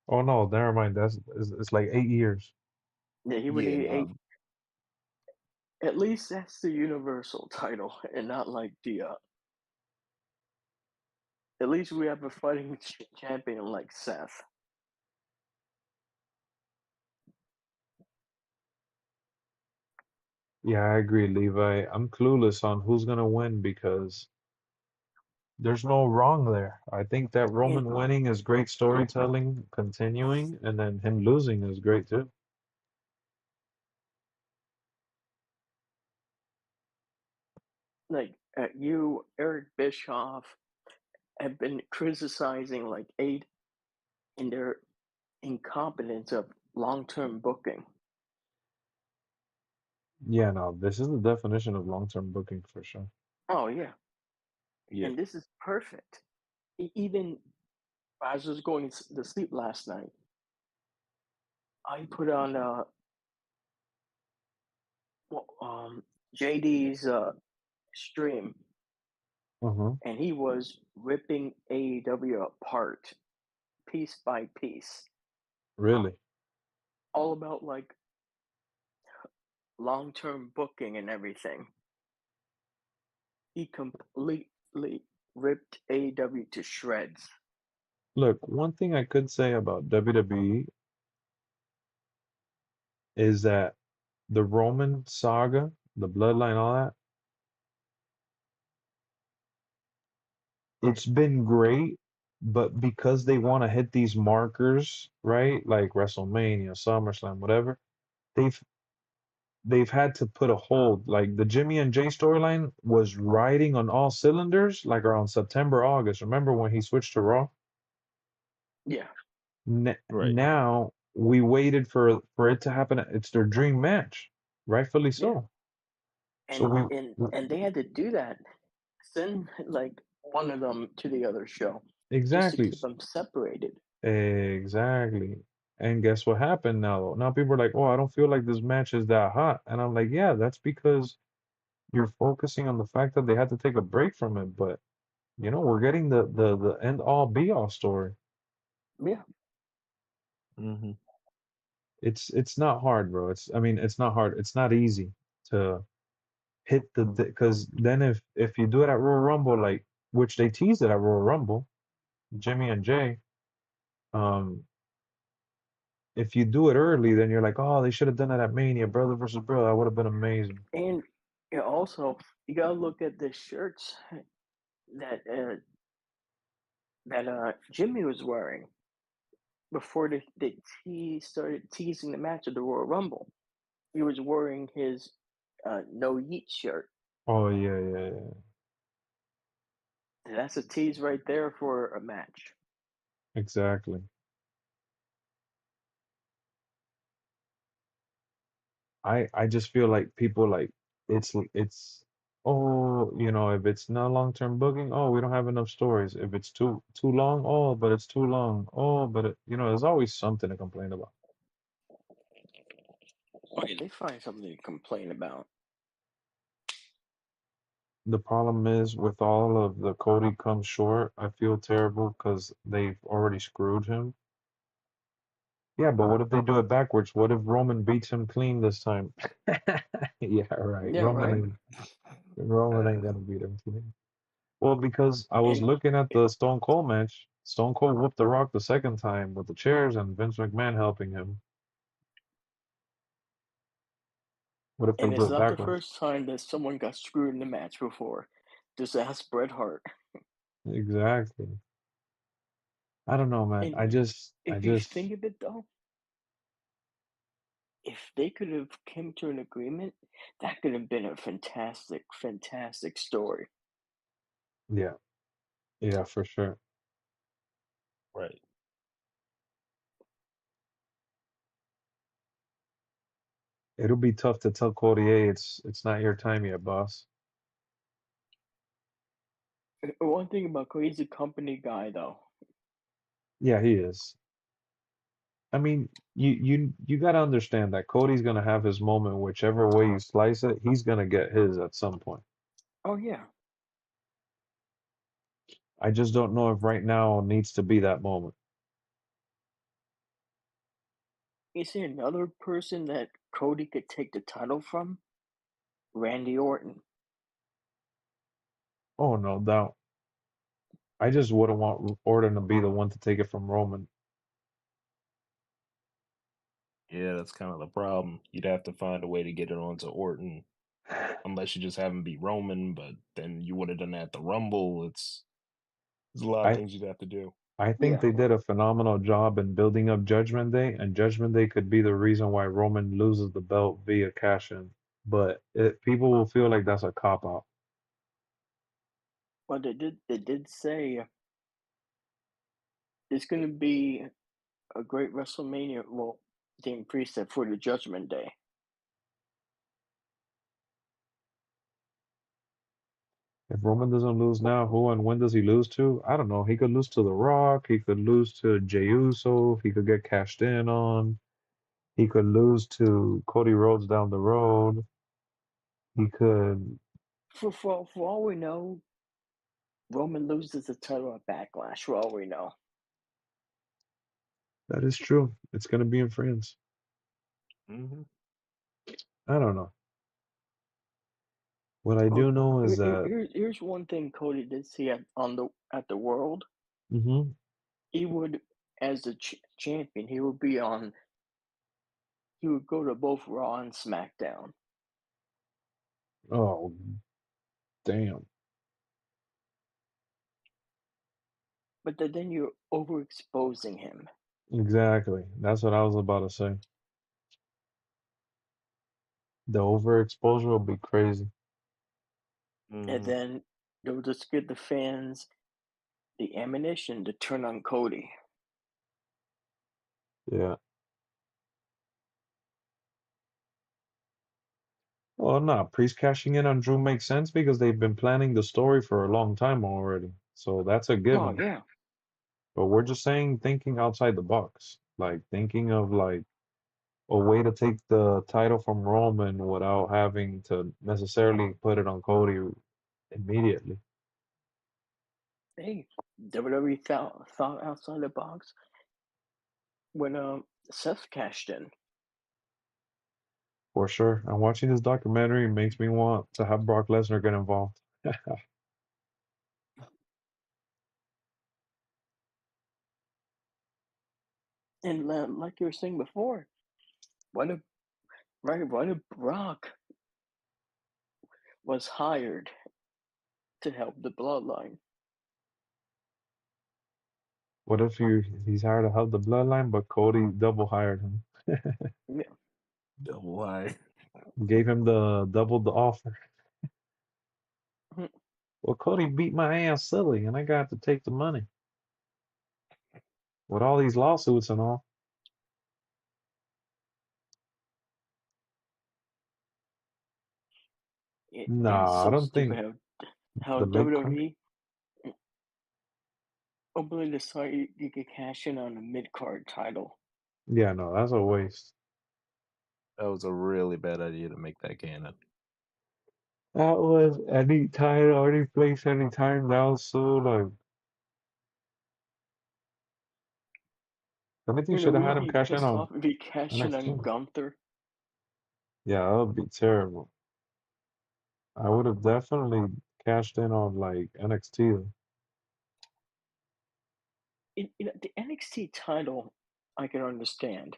Oh no, never mind. It's like 8 years.
Yeah, he would
Yeah,
need
nah.
at least that's the Universal title, and not like the. At least we have a fighting champion like Seth.
Yeah, I agree, Levi. I'm clueless on who's gonna win because there's no wrong there. I think that
And
Roman winning is great storytelling, continuing, and then him losing is great too.
like you, Eric Bischoff, have been criticizing like eight in their incompetence of long-term booking.
Yeah, no, this is the definition of long-term booking for sure.
Oh yeah,
Yeah.
and this is perfect. Even I was just going to sleep last night. I put on well, JD's stream,
Uh-huh.
and he was ripping AEW apart piece by piece,
Really?
all about like long-term booking and everything. He completely ripped AEW to shreds.
Look, one thing I could say about WWE is that the Roman saga, the bloodline, all that, it's been great, but because they want to hit these markers, right? Like WrestleMania, SummerSlam, whatever, they've they've had to put a hold. Like the Jimmy and Jay storyline was riding on all cylinders, like around September, August. Remember when he switched to Raw?
Yeah,
Right.
Now we waited for it to happen. It's their dream match, rightfully
yeah,
so. So
and
we
and they had to do that. Send like one of them to the other show just to
exactly.
keep them separated.
Exactly. And guess what happened now? Now people are like, "Oh, I don't feel like this match is that hot." And I'm like, "Yeah, that's because you're focusing on the fact that they had to take a break from it." But we're getting the end all be all story.
Yeah,
Hmm.
It's not hard, bro. It's not hard. It's not easy to hit because then if you do it at Royal Rumble, like which they teased it at Royal Rumble, Jimmy and Jay, um, if you do it early, then you're like, oh, they should have done it at Mania, brother versus brother. That would have been amazing.
and also you gotta look at the shirts that Jimmy was wearing before started teasing the match at the Royal Rumble. He was wearing his no yeet shirt.
Oh yeah, yeah, yeah.
And that's a tease right there for a match.
Exactly. I just feel like people like it's oh, if it's not long-term booking, oh, we don't have enough stories. If it's too long, oh, but it's too long. Oh, but there's always something to complain about.
Okay, they find something to complain about.
The problem is with all of the Cody comes short, I feel terrible because they've already screwed him. Yeah, but what if they do it backwards? What if Roman beats him clean this time? Yeah, right.
Yeah, right.
Roman ain't gonna beat him clean. Well, because I was
And
looking at the Stone Cold match. Stone Cold whooped The Rock the second time with the chairs and Vince McMahon helping him. What if they'll
and
do
it's
it
not the
backwards?
first time that someone got screwed in the match before. Just ask Bret Hart.
Exactly. I don't know, man.
And
I
if you
just,
think of it though, if they could have come to an agreement, that could have been a fantastic, fantastic story.
yeah, yeah, for sure.
Right.
It'll be tough to tell Cody, hey, it's not your time yet, boss.
One thing about Cody, he's a company guy though.
Yeah, he is. I mean, you got to understand that Cody's gonna have his moment, whichever way you slice it, he's gonna get his at some point.
Oh yeah.
I just don't know if right now needs to be that moment.
Is there another person that Cody could take the title from? Randy Orton.
Oh, no doubt. I just wouldn't want Orton to be the one to take it from Roman.
Yeah, that's kind of the problem. You'd have to find a way to get it onto Orton, unless you just have him beat Roman, but then you would have done that at the Rumble. There's a lot of
I
things you'd have to do.
I think
Yeah.
they did a phenomenal job in building up Judgment Day, and Judgment Day could be the reason why Roman loses the belt via cash in. But people will feel like that's a cop out.
Well, they did say it's going to be a great WrestleMania. Well, they increased it for the Judgment Day.
If Roman doesn't lose
Well,
now, who and when does he lose to? I don't know. He could lose to The Rock. He could lose to Jey Uso. He could get cashed in on. He could lose to Cody Rhodes down the road. He could.
for all we know, Roman loses the title at Backlash. For all we know.
That is true. It's going to be in France.
Hmm.
I don't know. What I
Well,
do know is that.
here's one thing Cody did see at the World.
Hmm.
He would, as the champion, he would be on. He would go to both Raw and SmackDown.
Oh, damn.
But then you're overexposing him.
Exactly. That's what I was about to say. The overexposure will be crazy.
And
Hmm.
then they'll just give the fans the ammunition to turn on Cody.
Yeah. Well, no, Priest cashing in on Drew makes sense because they've been planning the story for a long time already. So that's a
Oh
given.
yeah.
But we're just saying thinking outside the box, like thinking of like a way to take the title from Roman without having to necessarily put it on Cody immediately.
Hey, WWE thought outside the box when Seth cashed in.
For sure. And watching this documentary makes me want to have Brock Lesnar get involved.
And like you were saying before, what if what if Brock was hired to help the bloodline?
What if he's hired to help the bloodline, but Cody double hired him,
Yeah.
Double why?
gave him the offer.
Mhm.
Well, Cody beat my ass silly, and I got to take the money with all these lawsuits and all.
It's
Nah, I
so
don't
stupid
think
how
the mid card.
WWE openly decided you could cash in on a mid card title.
Yeah, no, that's a waste.
That was a really bad idea to make that canon.
That was any time, any place, any time. That was so like. I think you should have
We'd
had him
be
cash in
pissed
on
off if he cashed in on
NXT.
Gunther.
Yeah, that would be terrible. I would have definitely cashed in on like NXT.
The NXT title, I can understand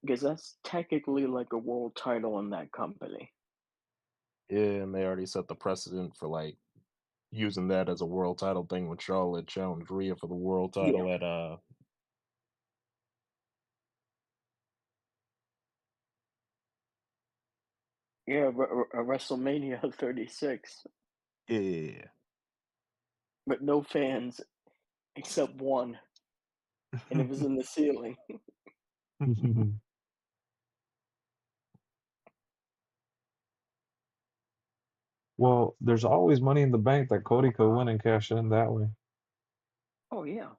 because that's technically like a world title in that company.
Yeah, and they already set the precedent for like using that as a world title thing when Charlotte challenged Rhea for the world
Yeah,
title at
yeah, WrestleMania 36,
yeah.
but no fans except one, and it was in the ceiling.
Well, there's always money in the bank that Cody could win and cash in that way.
Oh yeah,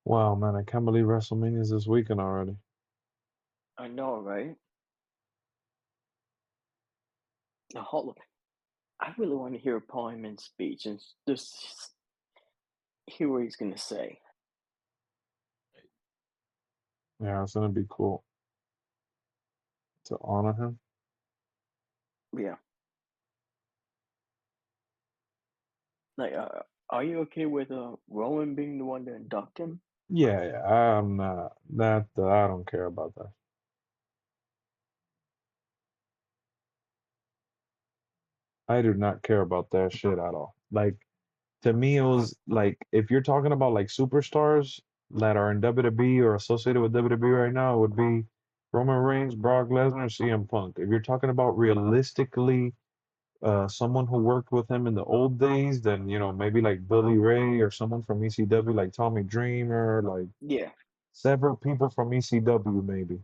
Wow, man, I can't believe WrestleMania's this weekend already.
I know, right? The Hall of I really want to hear Paul Heyman's speech and just hear what he's gonna say.
Yeah, it's gonna be cool to honor him.
Yeah, like, are you okay with Rowan being the one to induct him?
Yeah, yeah, I'm not that. I don't care about that. I do not care about that shit at all. Like to me, it was like if you're talking about like superstars that are in WWE or associated with WWE right now, it would be Roman Reigns, Brock Lesnar, CM Punk. If you're talking about realistically, someone who worked with him in the old days, then maybe like Billy Ray or someone from ECW, like Tommy Dreamer, like
Yeah,
several people from ECW, maybe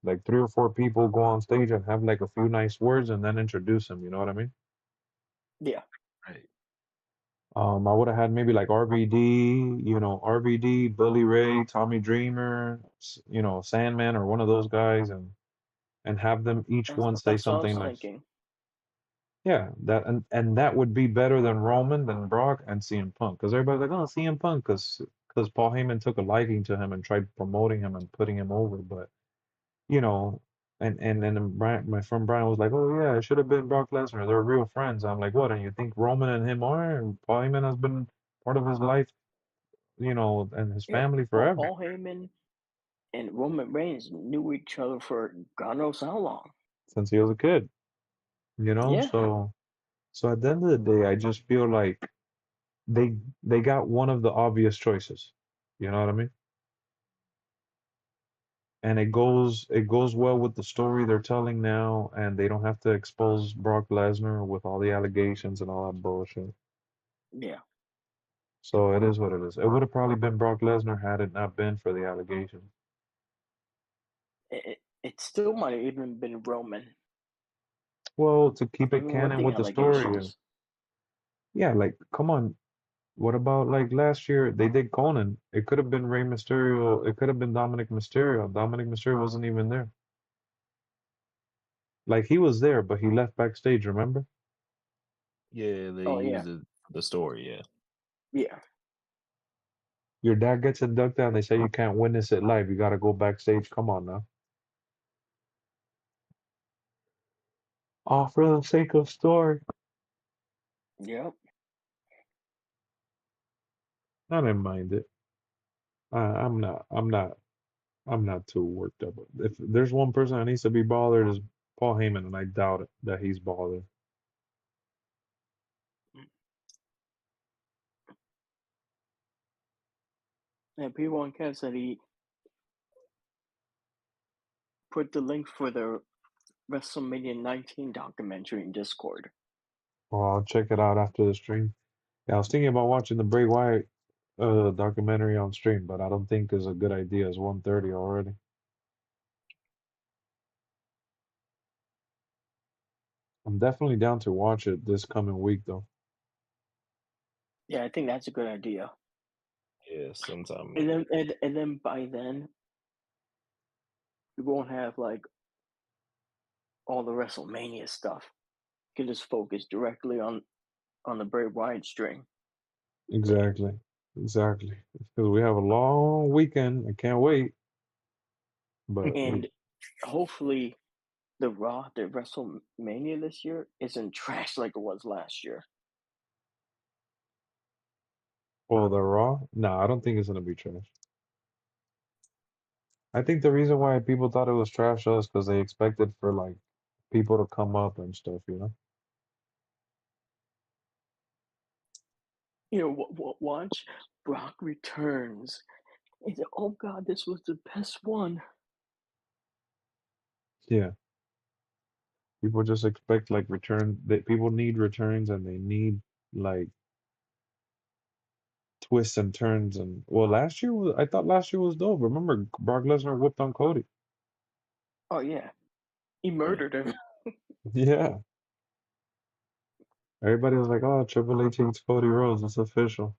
like three or four people go on stage and have like a few nice words and then introduce him. You know what I mean?
yeah,
Right.
I would have had maybe like RVD, RVD, Billy Ray, Tommy Dreamer, Sandman or one of those guys, and have them each one say
that's what I
something
was
nice.
thinking.
Yeah, and that would be better than Roman, than Brock, and CM Punk, because everybody's like, oh, CM Punk, because Paul Heyman took a liking to him and tried promoting him and putting him over, but you know, and then Brian, my friend Brian was like, oh yeah, it should have been Brock Lesnar. They're real friends. I'm like, what? And you think Roman and him are? And Paul Heyman has been part of his life, and his
Yeah,
family
Paul,
forever
Paul Heyman and Roman Reigns knew each other for God knows how long.
since he was a kid,
Yeah,
So at the end of the day, I just feel like they they got one of the obvious choices. You know what I mean? And it goes well with the story they're telling now, and they don't have to expose Brock Lesnar with all the allegations and all that bullshit.
yeah.
So it is what it is. It would have probably been Brock Lesnar had it not been for the allegations.
It still might have even been Roman,
Well, to keep it
even with
canon
the
with the story,
allegations.
yeah, like come on. What about like last year they did Conan? It could have been Rey Mysterio. It could have been Dominic Mysterio. Dominic Mysterio wasn't even there. Like he was there, but he left backstage, remember?
Yeah, they
Oh yeah,
used it for the story, yeah.
yeah,
Your dad gets inducted and they say you can't witness it live. You gotta go backstage. Come on now. All for the sake of story.
yep,
I didn't mind it. I'm not. I'm not. I'm not too worked up. If there's one person that needs to be bothered, is Paul Heyman, and I doubt it that he's bothered.
and people on Cat said he put the link for the WrestleMania 19 documentary in Discord.
Well, I'll check it out after the stream. Yeah, I was thinking about watching the Bray Wyatt documentary on stream, but I don't think it's a good idea. It's 1:30 already. I'm definitely down to watch it this coming week, though.
Yeah, I think that's a good idea.
Yeah, sometime.
And then by then we won't have like all the WrestleMania stuff. You can just focus directly on the Bray Wyatt string.
Exactly. Exactly. Because we have a long weekend. I can't wait. But
And hopefully the Raw, the WrestleMania this year isn't trash like it was last year.
Oh, the Raw? No, I don't think it's gonna be trash. I think the reason why people thought it was trash is because they expected for like people to come up and stuff, you know?
You know, watch Brock returns. And say, oh God, this was the best one.
Yeah. People just expect like return that people need returns and they need like twists and turns and well last year was I thought last year was dope. Remember Brock Lesnar whooped on Cody.
Oh yeah, he
Yeah.
murdered him.
Yeah. Everybody was like, oh, Triple H hates Cody Rhodes, it's official.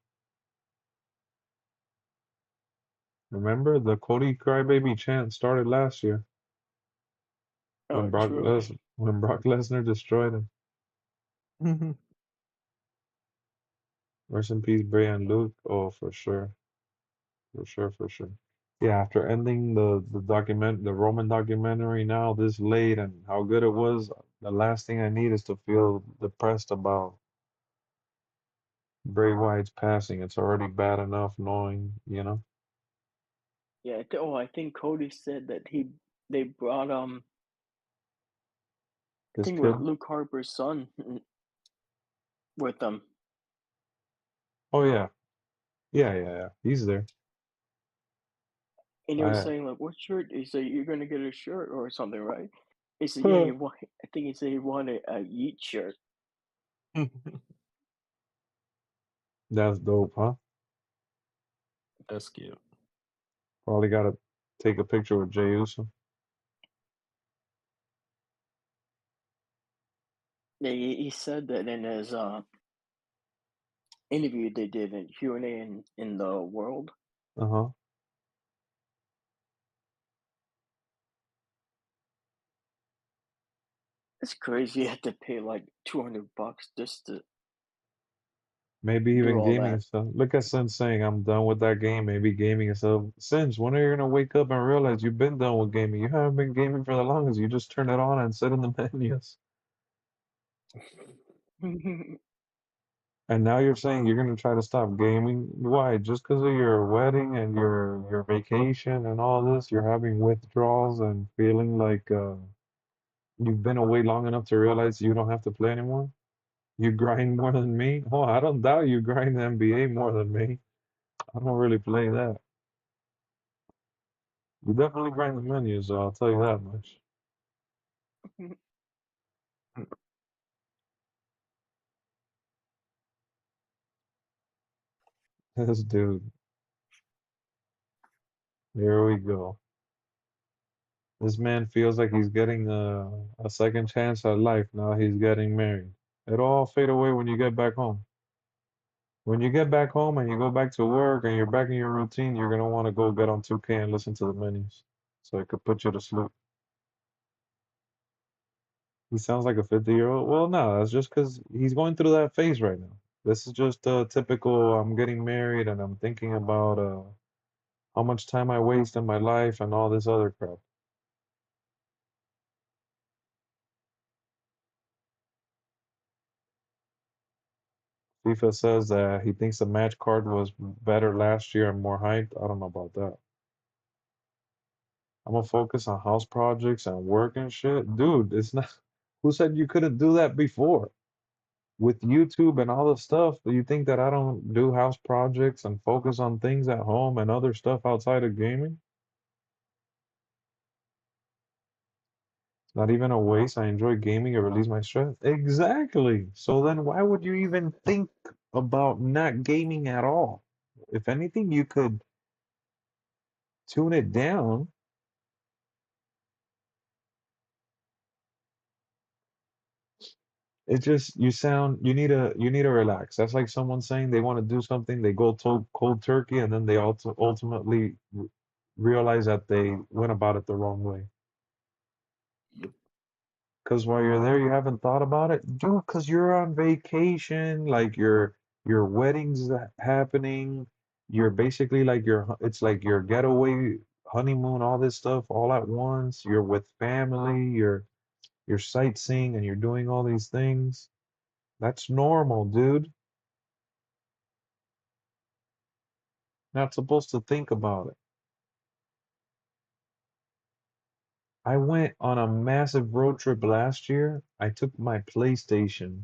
Remember the Cody Crybaby chant started last year
Oh, true.
When Brock Lesnar destroyed him. Rest in peace, Bray and Luke. Oh, for sure. For sure, for sure. Yeah, after ending the Roman documentary now this late and how good it was, the last thing I need is to feel depressed about Bray Wyatt's passing. It's already bad enough knowing, you know,
Yeah. I think Cody said that they brought I
his
think it was
kid.
Luke Harper's son with them.
Oh yeah. Yeah, yeah, yeah. He's there.
And he was
I
saying like, "What shirt?" He said, "You're gonna get a shirt or something, right?" He said, "Yeah, he want." I think he said he wanted a Yeet shirt.
That's dope, huh?
That's cute.
Probably gotta take a picture with Jey Uso.
Yeah, he said that in his interview they did in Q&A in the World.
Uh-huh.
It's crazy. You have to pay like $200 just to
Maybe
do
even
all
gaming
that.
and stuff. Look at Sin saying, I'm done with that game. Maybe gaming and stuff. Sins, when are you gonna wake up and realize you've been done with gaming? You haven't been gaming for the longest. You just turn it on and sit in the menus. And now you're saying you're gonna try to stop gaming. Why? Just because of your wedding and your vacation and all this, you're having withdrawals and feeling like you've been away long enough to realize you don't have to play anymore? You grind more than me? Oh, I don't doubt you grind NBA more than me. I don't really play that. You definitely grind the menus, so I'll tell you that much. This dude, here we go. This man feels like he's getting a second chance at life. Now he's getting married. It'll all fade away when you get back home. When you get back home and you go back to work and you're back in your routine, you're gonna want to go get on 2K and listen to the menus, so it could put you to sleep. He sounds like a 50-year-old. Well, no, that's just because he's going through that phase right now. This is just a typical, I'm getting married and I'm thinking about how much time I waste in my life and all this other crap. FIFA says that he thinks the match card was better last year and more hyped. I don't know about that. I'm gonna focus on house projects and work and shit. Dude, it's not. Who said you couldn't do that before? With YouTube and all the stuff, do you think that I don't do house projects and focus on things at home and other stuff outside of gaming? It's not even a waste. I enjoy gaming to release my stress. Exactly. So then why would you even think about not gaming at all? If anything, you could tune it down. It just you need to relax. That's like someone saying they want to do something, they go to cold turkey, and then they ultimately realize that they went about it the wrong way.
Yep.
Because while you're there, you haven't thought about it, dude. Because you're on vacation, like your wedding's happening. You're basically like it's like your getaway honeymoon, all this stuff all at once. You're with family. You're you're sightseeing and you're doing all these things. That's normal, dude. Not supposed to think about it. I went on a massive road trip last year. I took my PlayStation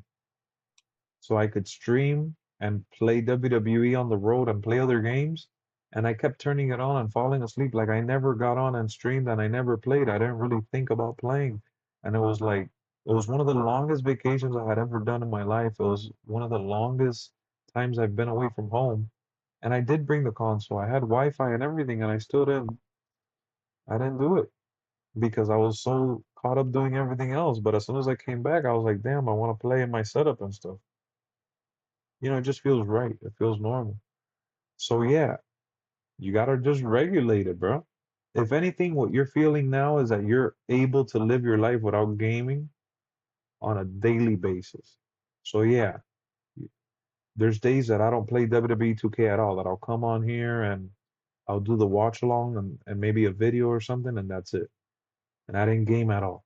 so I could stream and play WWE on the road and play other games. And I kept turning it on and falling asleep. Like I never got on and streamed and I never played. I didn't really think about playing. And it was like, it was one of the longest vacations I had ever done in my life. It was one of the longest times I've been away from home. And I did bring the console. I had Wi-Fi and everything, and I didn't do it because I was so caught up doing everything else. But as soon as I came back, I was like, damn, I want to play in my setup and stuff. It just feels right. It feels normal. So yeah, you gotta just regulate it, bro. If anything, what you're feeling now is that you're able to live your life without gaming on a daily basis. So yeah, there's days that I don't play WWE 2K at all, that I'll come on here and I'll do the watch along and maybe a video or something, and that's it. And I didn't game at all.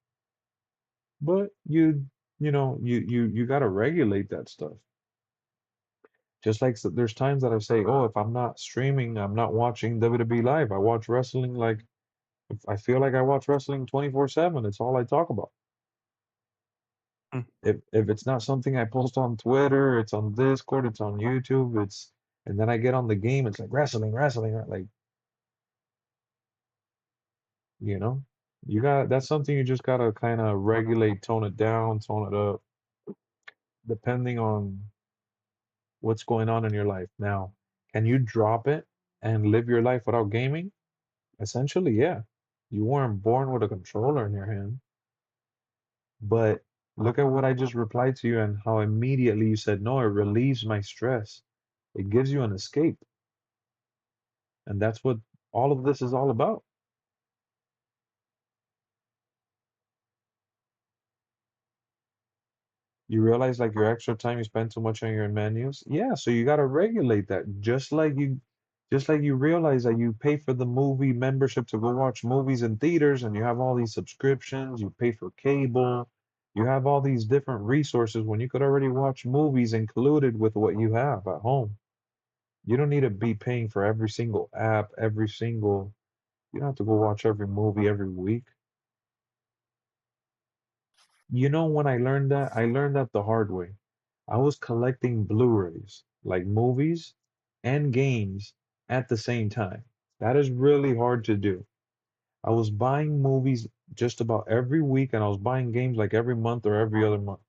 But you gotta regulate that stuff. Just like there's times that I say, oh, if I'm not streaming, I'm not watching WWE live. I watch wrestling like if I feel like I watch wrestling 24/7. It's all I talk about.
Hmm.
If it's not something I post on Twitter, it's on Discord, it's on YouTube, and then I get on the game, it's like wrestling, wrestling, like you know, that's something you just gotta kind of regulate, tone it down, tone it up, depending on what's going on in your life. Now, can you drop it and live your life without gaming? Essentially, yeah. You weren't born with a controller in your hand. But look at what I just replied to you and how immediately you said, no, it relieves my stress. It gives you an escape. And that's what all of this is all about. You realize like your extra time you spend too much on your menus? Yeah, so you gotta regulate that. Just like you realize that you pay for the movie membership to go watch movies in theaters and you have all these subscriptions, you pay for cable, you have all these different resources when you could already watch movies included with what you have at home. You don't need to be paying for every single app, you don't have to go watch every movie every week. When I learned that the hard way. I was collecting Blu-rays, like movies and games at the same time. That is really hard to do. I was buying movies just about every week, and I was buying games like every month or every other month.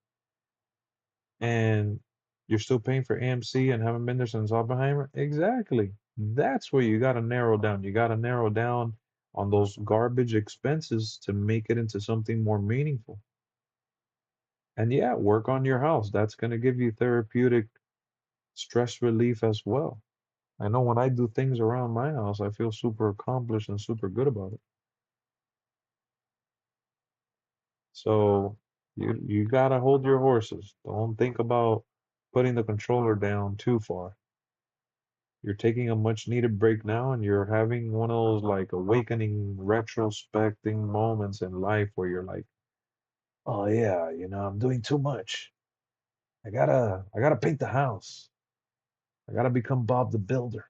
And you're still paying for AMC and haven't been there since Oppenheimer? Exactly. That's where you got to narrow down. You got to narrow down on those garbage expenses to make it into something more meaningful. And yeah, work on your house. That's going to give you therapeutic stress relief as well. I know when I do things around my house, I feel super accomplished and super good about it. So you gotta hold your horses. Don't think about putting the controller down too far. You're taking a much needed break now, and you're having one of those like awakening, retrospecting moments in life where you're like, oh yeah, I'm doing too much. I gotta paint the house. I gotta become Bob the Builder.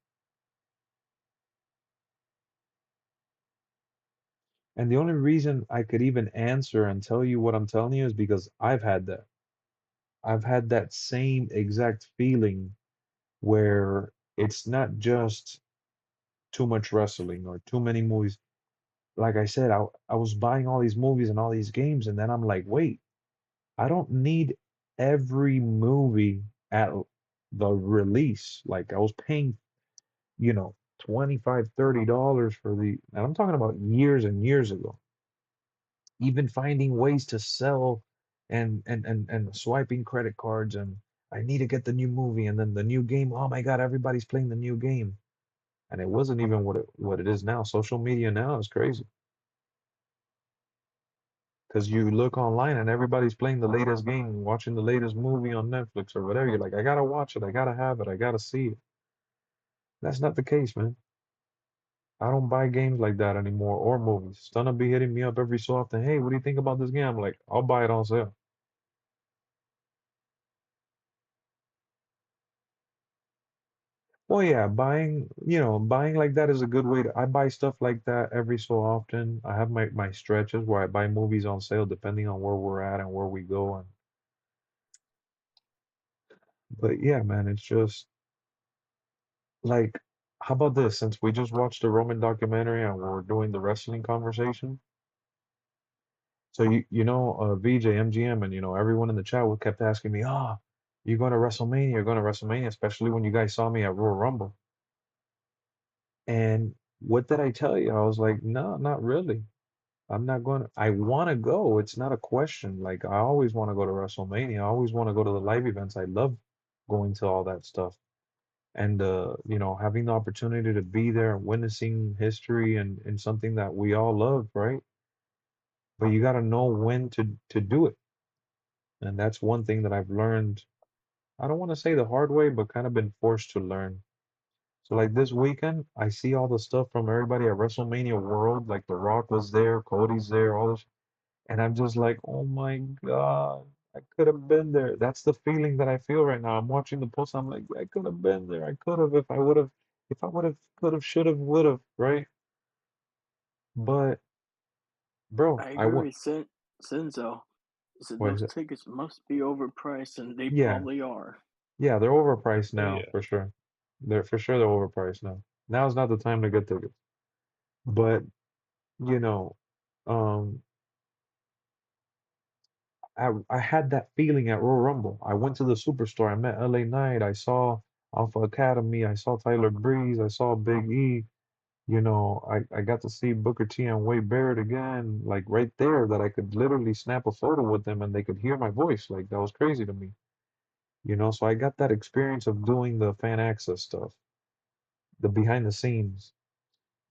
And the only reason I could even answer and tell you what I'm telling you is because I've had that. I've had that same exact feeling where it's not just too much wrestling or too many movies. Like I said, I was buying all these movies and all these games, and then I'm like, wait, I don't need every movie at the release. Like I was paying, 25, $30 for and I'm talking about years and years ago. Even finding ways to sell and swiping credit cards and I need to get the new movie and then the new game. Oh my God, everybody's playing the new game. And it wasn't even what it is now. Social media now is crazy. Because you look online and everybody's playing the latest game, watching the latest movie on Netflix or whatever. You're like, I gotta watch it, I gotta have it, I gotta see it. That's not the case, man. I don't buy games like that anymore or movies. Stunna be hitting me up every so often. Hey, what do you think about this game? I'm like, I'll buy it on sale. Well, yeah, buying like that is a good way to. I buy stuff like that every so often. I have my stretches where I buy movies on sale depending on where we're at and where we go. And but yeah, man, it's just like, how about this? Since we just watched the Roman documentary and we're doing the wrestling conversation, so VJ, MGM, and everyone in the chat kept asking me, you going to WrestleMania? You're going to WrestleMania, especially when you guys saw me at Royal Rumble. And what did I tell you? I was like, no, not really. I'm not going to. I want to go. It's not a question. Like, I always want to go to WrestleMania. I always want to go to the live events. I love going to all that stuff. And having the opportunity to be there and witnessing history and something that we all love, right? But you got to know when to do it. And that's one thing that I've learned. I don't want to say the hard way, but kind of been forced to learn. So like this weekend, I see all the stuff from everybody at WrestleMania World. Like The Rock was there, Cody's there, all this. And I'm just like, oh my God, I could have been there. That's the feeling that I feel right now. I'm watching the post. I'm like, I could have been there. I could have if I would have, could have, should have, would have, right? But bro,
I
I
agree
went.
with Sinzo. So
What is
those
it?
tickets must be overpriced, and they
Yeah,
probably are.
yeah, they're overpriced
Oh
now
yeah.
for sure. They're overpriced now. Now's not the time to get tickets. But you know, um, I had that feeling at Royal Rumble. I went to the Superstore. I met LA Knight. I saw Alpha Academy. I saw Tyler Breeze. I saw Big E. I got to see Booker T and Wade Barrett again, like right there, that I could literally snap a photo with them and they could hear my voice. Like that was crazy to me. So I got that experience of doing the fan access stuff, the behind the scenes.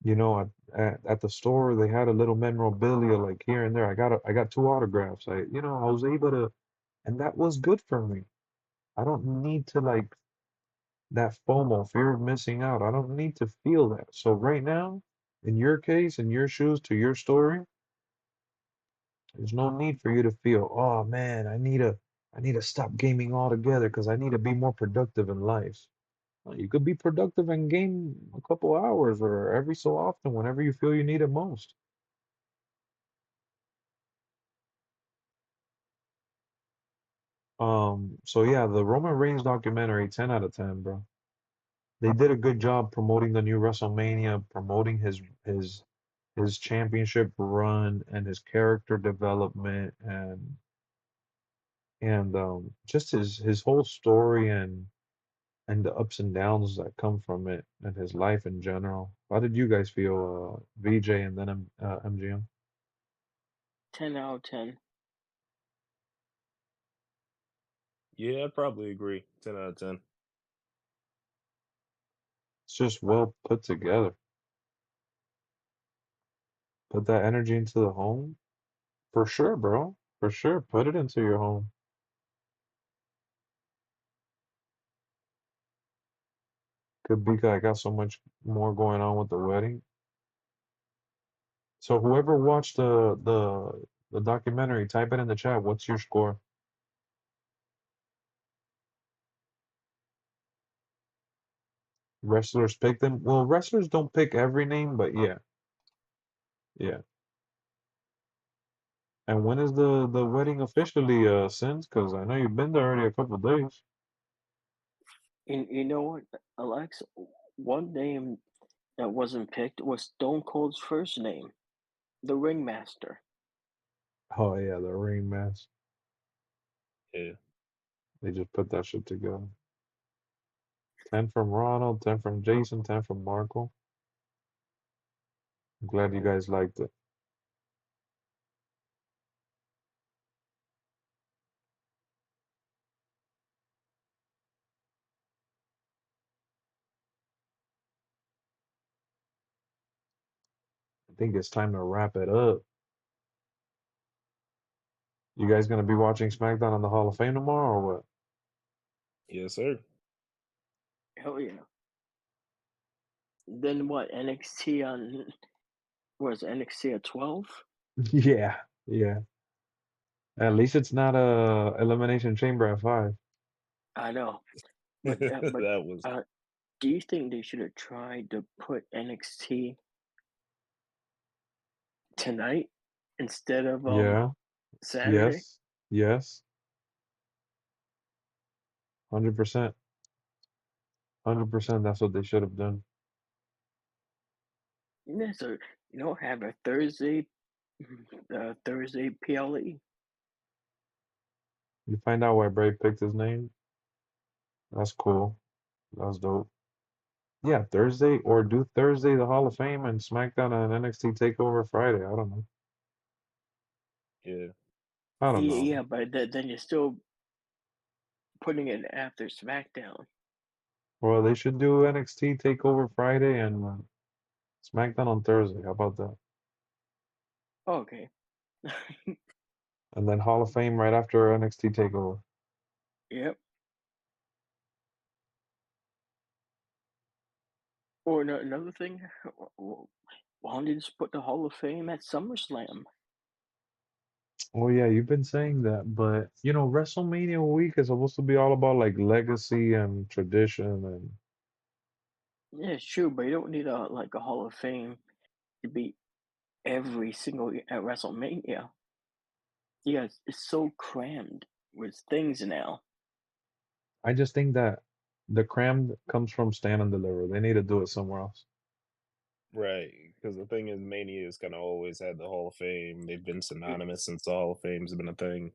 At the store they had a little memorabilia like here and there. I got two autographs. I was able to, and that was good for me. I don't need to like that FOMO, fear of missing out. I don't need to feel that. So right now, in your case, in your shoes, to your story, there's no need for you to feel, oh man, I need to stop gaming altogether because I need to be more productive in life. Well, you could be productive and game a couple hours or every so often whenever you feel you need it most. So yeah, the Roman Reigns documentary, 10 out of 10, bro. They did a good job promoting the new WrestleMania, promoting his championship run and his character development and just his whole story and the ups and downs that come from it and his life in general. How did you guys feel, VJ and then MGM?
10 out of 10.
Yeah, I'd probably agree. 10 out of 10.
It's just well put together. Put that energy into the home. For sure, bro. For sure. Put it into your home. Could be 'cause I got so much more going on with the wedding. So whoever watched the documentary, type it in the chat. What's your score? Wrestlers pick them. Well, wrestlers don't pick every name, but yeah, yeah. And when is the wedding officially, since? Because I know you've been there already a couple of days.
And you know what, Alex? One name that wasn't picked was Stone Cold's first name, the Ringmaster.
Oh yeah, the ring mask.
Yeah.
They just put that shit together. 10 from Ronald, 10 from Jason, 10 from Marco. I'm glad you guys liked it. I think it's time to wrap it up. You guys gonna be watching SmackDown on the Hall of Fame tomorrow or what?
Yes, sir.
Hell yeah. Then what? NXT on was NXT at 12?
Yeah, yeah. At least it's not a Elimination Chamber at 5.
I know, but
That was
uh, do you think they should have tried to put NXT tonight instead of
Yeah,
Saturday?
yes, yes, 100%, 100%. That's what they should have done.
Yeah, so have a Thursday PLE.
You find out why Bray picked his name. That's cool. That's dope. Yeah, Thursday or do Thursday the Hall of Fame and SmackDown and NXT Takeover Friday. I don't know.
yeah.
I don't
Yeah,
know.
yeah, but then you're still putting it after SmackDown.
Well, they should do NXT Takeover Friday and SmackDown on Thursday. How about that?
Okay.
And then Hall of Fame right after NXT Takeover.
Yep. Or another thing, why don't they just put the Hall of Fame at SummerSlam?
Oh yeah, you've been saying that, but WrestleMania week is supposed to be all about like legacy and tradition and
Yeah, it's true, but you don't need a Hall of Fame to be every single at WrestleMania. Yeah, it's so crammed with things now.
I just think that the cram comes from Stand and Deliver. They need to do it somewhere else.
Right, because the thing is, Mania has kind of always had the Hall of Fame. They've been synonymous since the Hall of Fame's been a thing.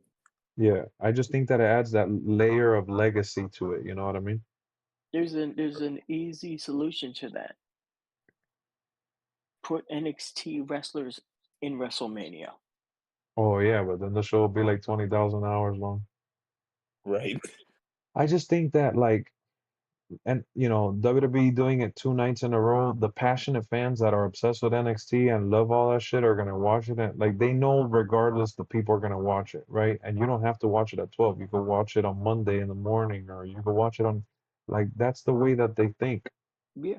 Yeah, I just think that it adds that layer of legacy to it. You know what I mean?
There's an easy solution to that. Put NXT wrestlers in WrestleMania.
Oh yeah, but then the show will be like 20,000 hours long.
Right.
I just think that like, and WWE doing it 2 nights in a row, the passionate fans that are obsessed with NXT and love all that shit are gonna watch it, and like they know regardless the people are gonna watch it, right? And you don't have to watch it at 12. You can watch it on Monday in the morning, or you can watch it on, like that's the way that they think.
Yeah.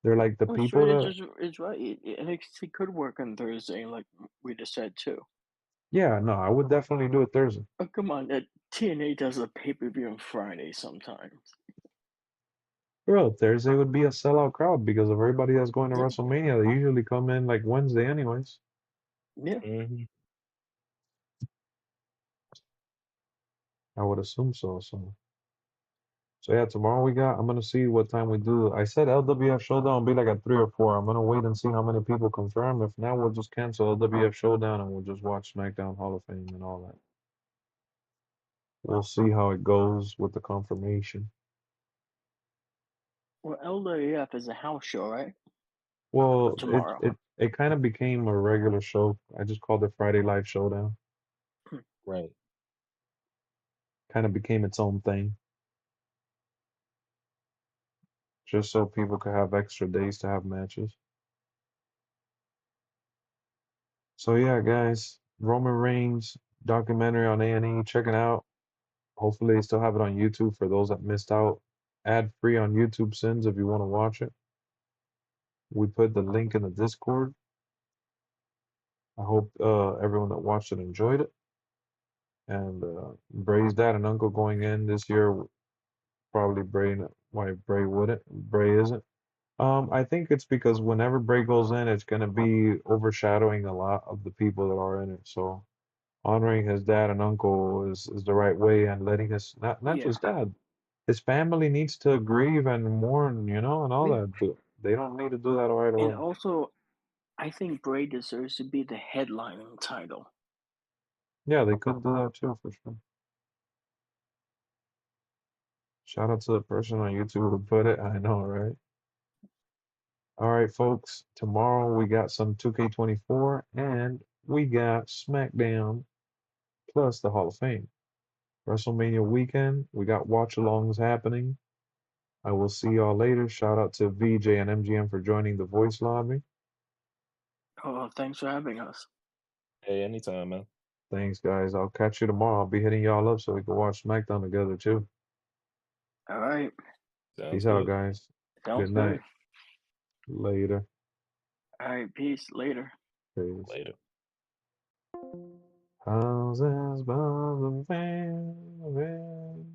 They're like the
Oh,
people
straight
that,
is right. NXT could work on Thursday, like we just said too.
yeah, no, I would definitely do it Thursday.
Oh, come on, TNA does a pay-per-view on Friday sometimes.
Bro, Thursday would be a sellout crowd because of everybody that's going to
Yeah,
WrestleMania. They usually come in like Wednesday anyways.
yeah.
Hmm.
I would assume so. So yeah, tomorrow I'm gonna see what time we do. I said LWF Showdown will be like at 3 or 4. I'm gonna wait and see how many people confirm. If not, we'll just cancel LWF Showdown and we'll just watch SmackDown Hall of Fame and all that. We'll see how it goes with the confirmation.
Well, LWF is a house show, right?
Well, it
Tomorrow.
it it kind of became a regular show. I just called it Friday Live Showdown.
Right.
Kind of became its own thing, just so people could have extra days to have matches. So yeah, guys, Roman Reigns documentary on A&E, check it out. Hopefully, they still have it on YouTube for those that missed out. Ad free on YouTube Sins if you want to watch it. We put the link in the Discord. I hope everyone that watched it enjoyed it. And Bray's dad and uncle going in this year, probably Bray. Why Bray wouldn't? Bray isn't. I think it's because whenever Bray goes in, it's gonna be overshadowing a lot of the people that are in it. So honoring his dad and uncle is the right way, and letting his not
Yeah,
just dad, his family needs to grieve and mourn, and all
yeah.
that. But they don't need to do that right
And
away.
also, I think Bray deserves to be the headlining title.
Yeah, they could do that too for sure. Shout out to the person on YouTube who put it. I know, right? All right, folks. Tomorrow we got some 2K24 and we got SmackDown plus the Hall of Fame. WrestleMania weekend. We got watch alongs happening. I will see y'all later. Shout out to VJ and MGM for joining the voice lobby.
Oh, thanks for having us.
Hey, anytime, man.
Thanks, guys. I'll catch you tomorrow. I'll be hitting y'all up so we can watch SmackDown together too.
All right.
Sounds
Peace out,
good.
guys.
Sounds
Good
good.
night. Later.
All right, peace. Later.
Peace.
Later.
Houses, bombs, and fans.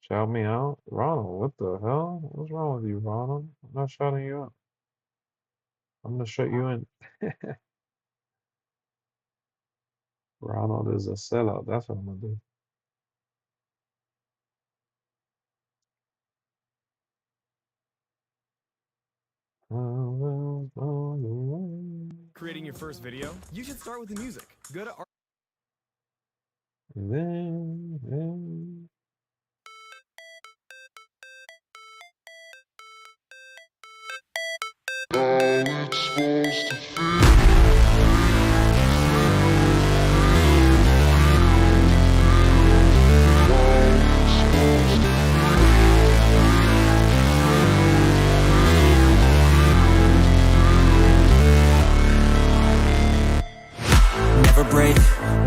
Shout me out. Ronald, what the hell? What's wrong with you, Ronald? I'm not shouting you out. I'm gonna shut you in. Ronald is a sellout. That's what I'm gonna do. Houses, bombs, and
Creating your first video? You should start with the music. Go to
then.
Never break,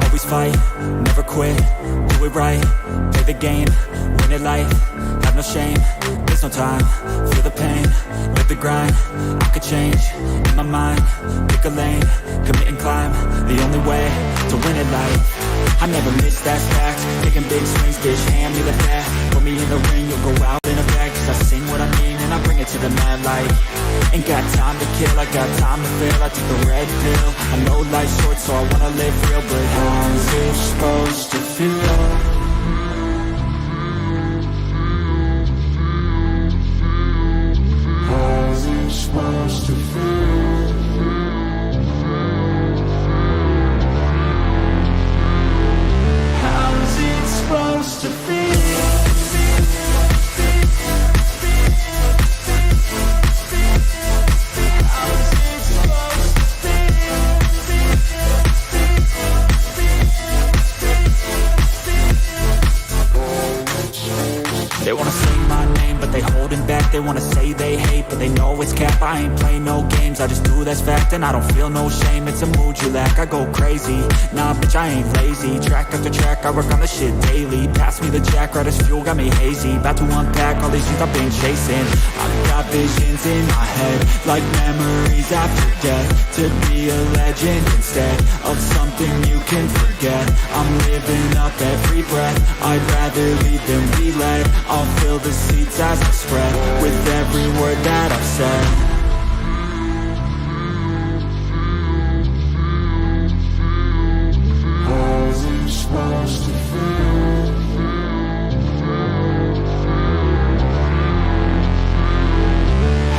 always fight, never quit, do it right, play the game, win it life, have no shame, there's no time, feel the pain, live the grind, I could change, in my mind, pick a lane, commit and climb, the only way to win it life. I never miss, that's fact, taking big swings, bitch, hand me the bat, put me in the ring, you'll go out in a bag, cause I sing what I mean and I bring it to the mad light. Ain't got time to kill, I got time to feel, I took the red pill, I know life's short so I wanna live real, but how's it supposed to feel? How's it supposed to feel? How's it supposed to feel? They wanna sing my name, but they holding back. They wanna say they hate, but they know it's cap. I ain't play no games, I just do that's fact. And I don't feel no shame, it's a mood you lack. I go crazy, nah bitch I ain't lazy. Track after track, I work on the shit daily. Pass me the jack, right as fuel, got me hazy. About to unpack all these things I've been chasing. I've got visions in my head, like memories after death. To be a legend instead of something you can forget. I'm living up every breath, I'd rather lead than be led. I'll fill the seats as I spread, with every word that I've said. How's it supposed to feel?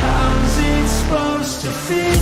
How's it supposed to feel?